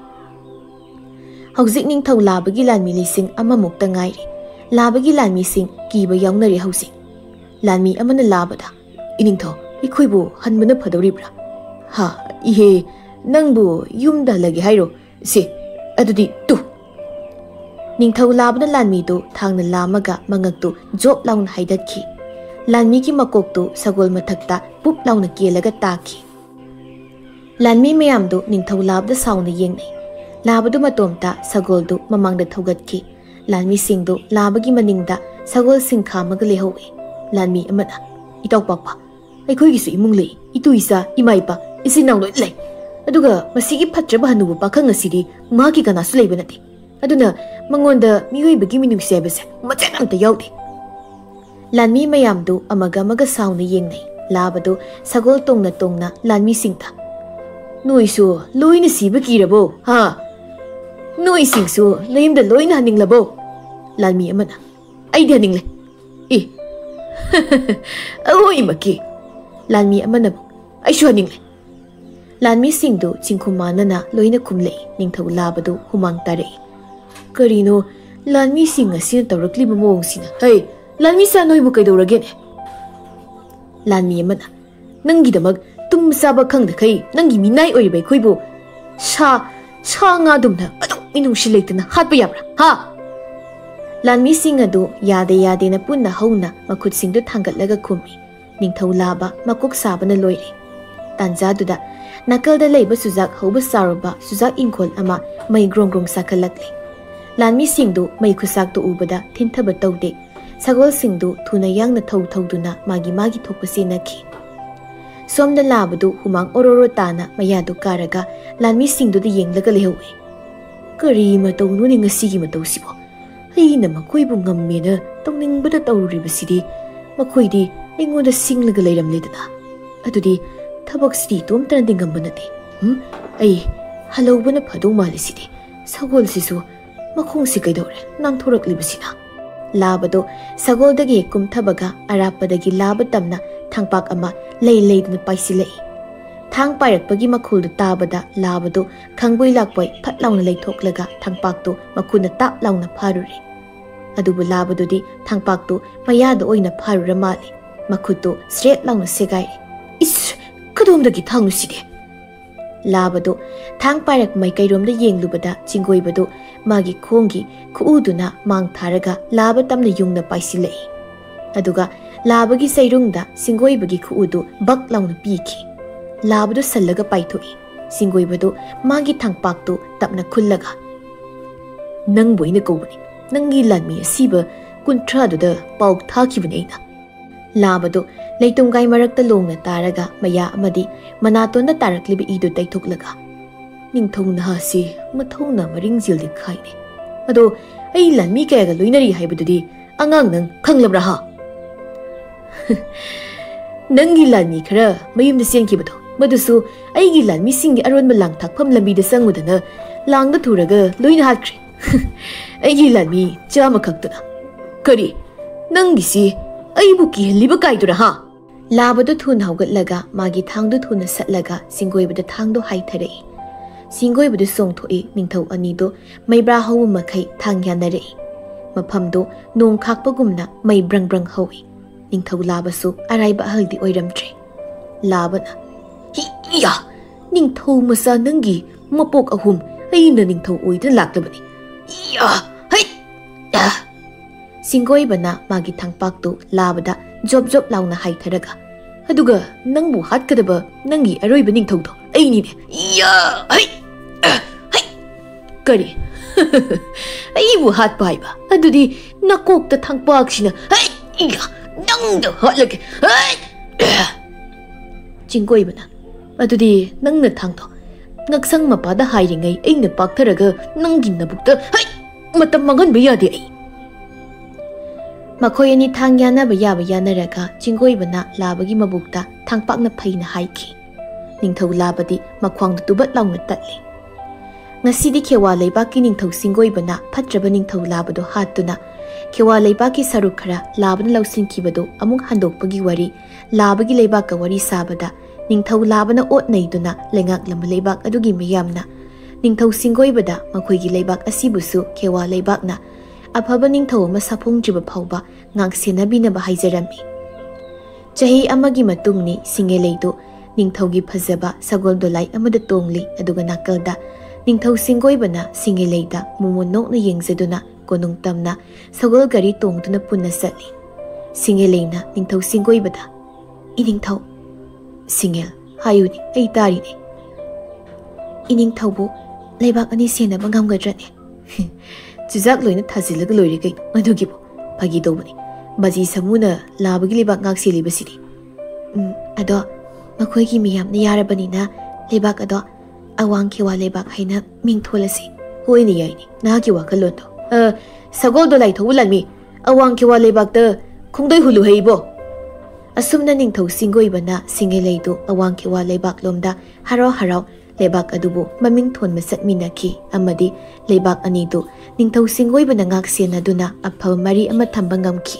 Hauzik ningthau labagi lanmi lising amamuk ta ngairi labagi lanmi sing kiba yawnari hausing lanmi amana labada iningthau ikhoibu hanbana phadoribra ha ihe nangbu yumda lagi hairo se adudi tu ningthau labana lanmi do thangna lamaga mangaktu job laun haidatki Lanmi ki makoktu sagol mathakta pup launa kelaga taki Lanmi mayamdu ningthau labda sauna yengnai labadu matomta sagoldu mamangda thogatki Lanmi singdu labagi maningda sagol singkha maga lehowe Lanmi amana itaw papa aikhoi gisu imung lei itu isa imaipa isinang loi lei aduga masigi phatraba hanubu pakhang asidi magi kana su leiba nati aduna mangonda miyoibagi minungse bese machan amta yaude Lanmi mayamdu amaga sauna yengnai labadu sagol tongna lanmi singta Noisu loina siba kirabo ha Noi singsu leimda loina haninglabo Lanmi amana aidi haningle e Oi maki Lanmi amana aishu haningle Lanmi singdu chingkhumanana loina kumlei ningthau labadu humang tare Karino lanmi singa sin tawrakliba mawong sina hey Lanmi sa noi bu kaidorage ne Lanmi amana nangi damag tum saba khangda kai nangi minai oibai khoibu sa nga dumna adu minung shileitna hatpa yabra ha Lanmi sing adu yade na punna hauna makhut singdu thangatlaga khumi ningthau laba makok sabana loire tanja duda nakalda leiba sujak hoba saruba sujak ingkhol ama mai grong sakalakle Lanmi singdu mai khusak to ubada thinthaba tawde Sagol singdu thuna yangna thau-duna magi thokpasi nakhi Somda labadu humang ororo tana mayadu karaga lanmi singdu da yenglaga lehowe Kari matau nuni ngasigi matau sibo Haina makoibu ngammena tawningbada tawruribasidi makoidi aingoda singlaga leiramledana Adudi thabak sidi tomtana dingambanate Ai halawbana phadau malisidi Sagol sisu makhongsi kaidore nangthoraklibasina Labado sagoldagi kumthabaga arapadagi labatamna thangpak ama leidna paisilei thang pairakpagi makhuldu tabada labado khangboi lakpoi phatlauna leithoklaga thangpakto makhuna tap launa pharure adubu labadodi thangpakto mayada oina pharura mali makhutto straight launa segai is kadomdagi thangnu side Labado thang pairak mai kairomda yenglubada chingoibado magi khongi khuuduna mang tharaga laba tamna yungna paisilei aduga labagi sairungda singoibagi khuudu bak launa piki labado sallaga paithoi singoibado magi thangpakto tapna khullaga nang boina kobani nangi lanmi asiba kunthra duda pau thakibani na Labado leitungai marakta longna taraga maya amadi manatonda tarakliba idu taithoklaga ningthongna hasi mathongna maringjil di khaine ado ai lanmi kayaga loinari haibadudi angang nang khanglabra ha nangi lanmi khara mayumda senkibado madusu aigi lanmi singi aronba lang thakpham lambida sangudana langda thuraga loina hatkre aigi lanmi chama khaktuna kari nangi si Aibu ki liba kaidura ha लाबदो थुन हौगटलगा मागी थांगदो थुन सटलगा सिंगोइबद थांगदो हाइथरई सिंगोइबद सोंगथोई निंगथौ अनिदो मैब्रा हौ मखै थांग यानरई मफमदो नोंग खाकपगुमना मै ब्रंग ब्रंग हौई निंगथौ लाबसु अराइबा हल्दी ओइरमद्रे लाबना हिया निंगथौ मसा नंगी मपोक अहुम अइना निंगथौ ओइदन लाक्तबनी या है सिंगोइबना मागी थांगपाकतो लाबदा जोब जोब लाउना हाइथरगा अदुगा नंगबु हाटकदबा नंगी अरोइबा निंगथौदो अइनिने या है करी अइबु हाटपा हाइबा अदुदी नकोकता थांगपाकसिना है या नंगदो हाटलगे है चिंगोइबना अदुदी नंगना थांगदो ngaksang mapada hairingai aina paktharaga nanggi nabukta hai matam magan ba yade ai makhoi ani thang yana ba ya naraga chingoi bana labagi mabukta thangpakna phaina haiki ningthau labadi makhwang tubat laungna tatli ngasidi khewa leibaki ningthau singoi bana phatraba ningthau labado hatuna khewa leibaki saruk khara labana lausin kibado amuk handokpagi wari labagi leibaka wari sabada Ningthou लाबना ओट नैदुना लेंगाक लम लेबाक अदुगी मियामना निंगथौ सिंगोइबदा मखोइगी लेबाक असिबुसु खेवा लेबाकना अफबा निंगथौ अमा साफोंजिबा फावबा ngang सेनाबिनबा हाइजरमी चही अमगी मतुंगनि सिंगेलेदो निंगथौगी फजबा सगोल दोलाई अमदा तोंगली अदुगा नाकलदा निंगथौ सिंगोइबना सिंगेलेदा मुमु नोकना येंगजदुना कोनुंग तमना सगोल गरी तोंगदुना पुन्ना सटली सिंगेलेना निंगथौ सिंगोइबदा इनिंगथौ सिंगेल हायुनी ऐ तारिने इनिंग थौबो लेबाक अनि सेना बंगम गद्रने चुजाक लोइना थाजिलग लोइरे कै मधुगिबो फगी दोबनी बजी समुना लाबगी लेबाक गाक सेलिबसिनी अदो मखोइगी मियामना यारबनिना लेबाक अदो अवांग खेवा लेबाक हाइना मिंग थोलसी होइनी याइनी नागी वाखलोंदो सगोल दो लाई थौ लनमी अवांग खेवा लेबाक त खुंगदोइ हुलु हेइबो असुमना निंगथौ सिंगोइबना सिंगेलेदो अवांग खेवा लेबाक लोमदा हराव हराव लेबाक अदुबो ममिंग थोनमा सटमिनाखी अमदी लेबाक अनिदो निंगथौ सिंगोइबना गाक सेनादुना अफब मरी अमा थंबा ngamखी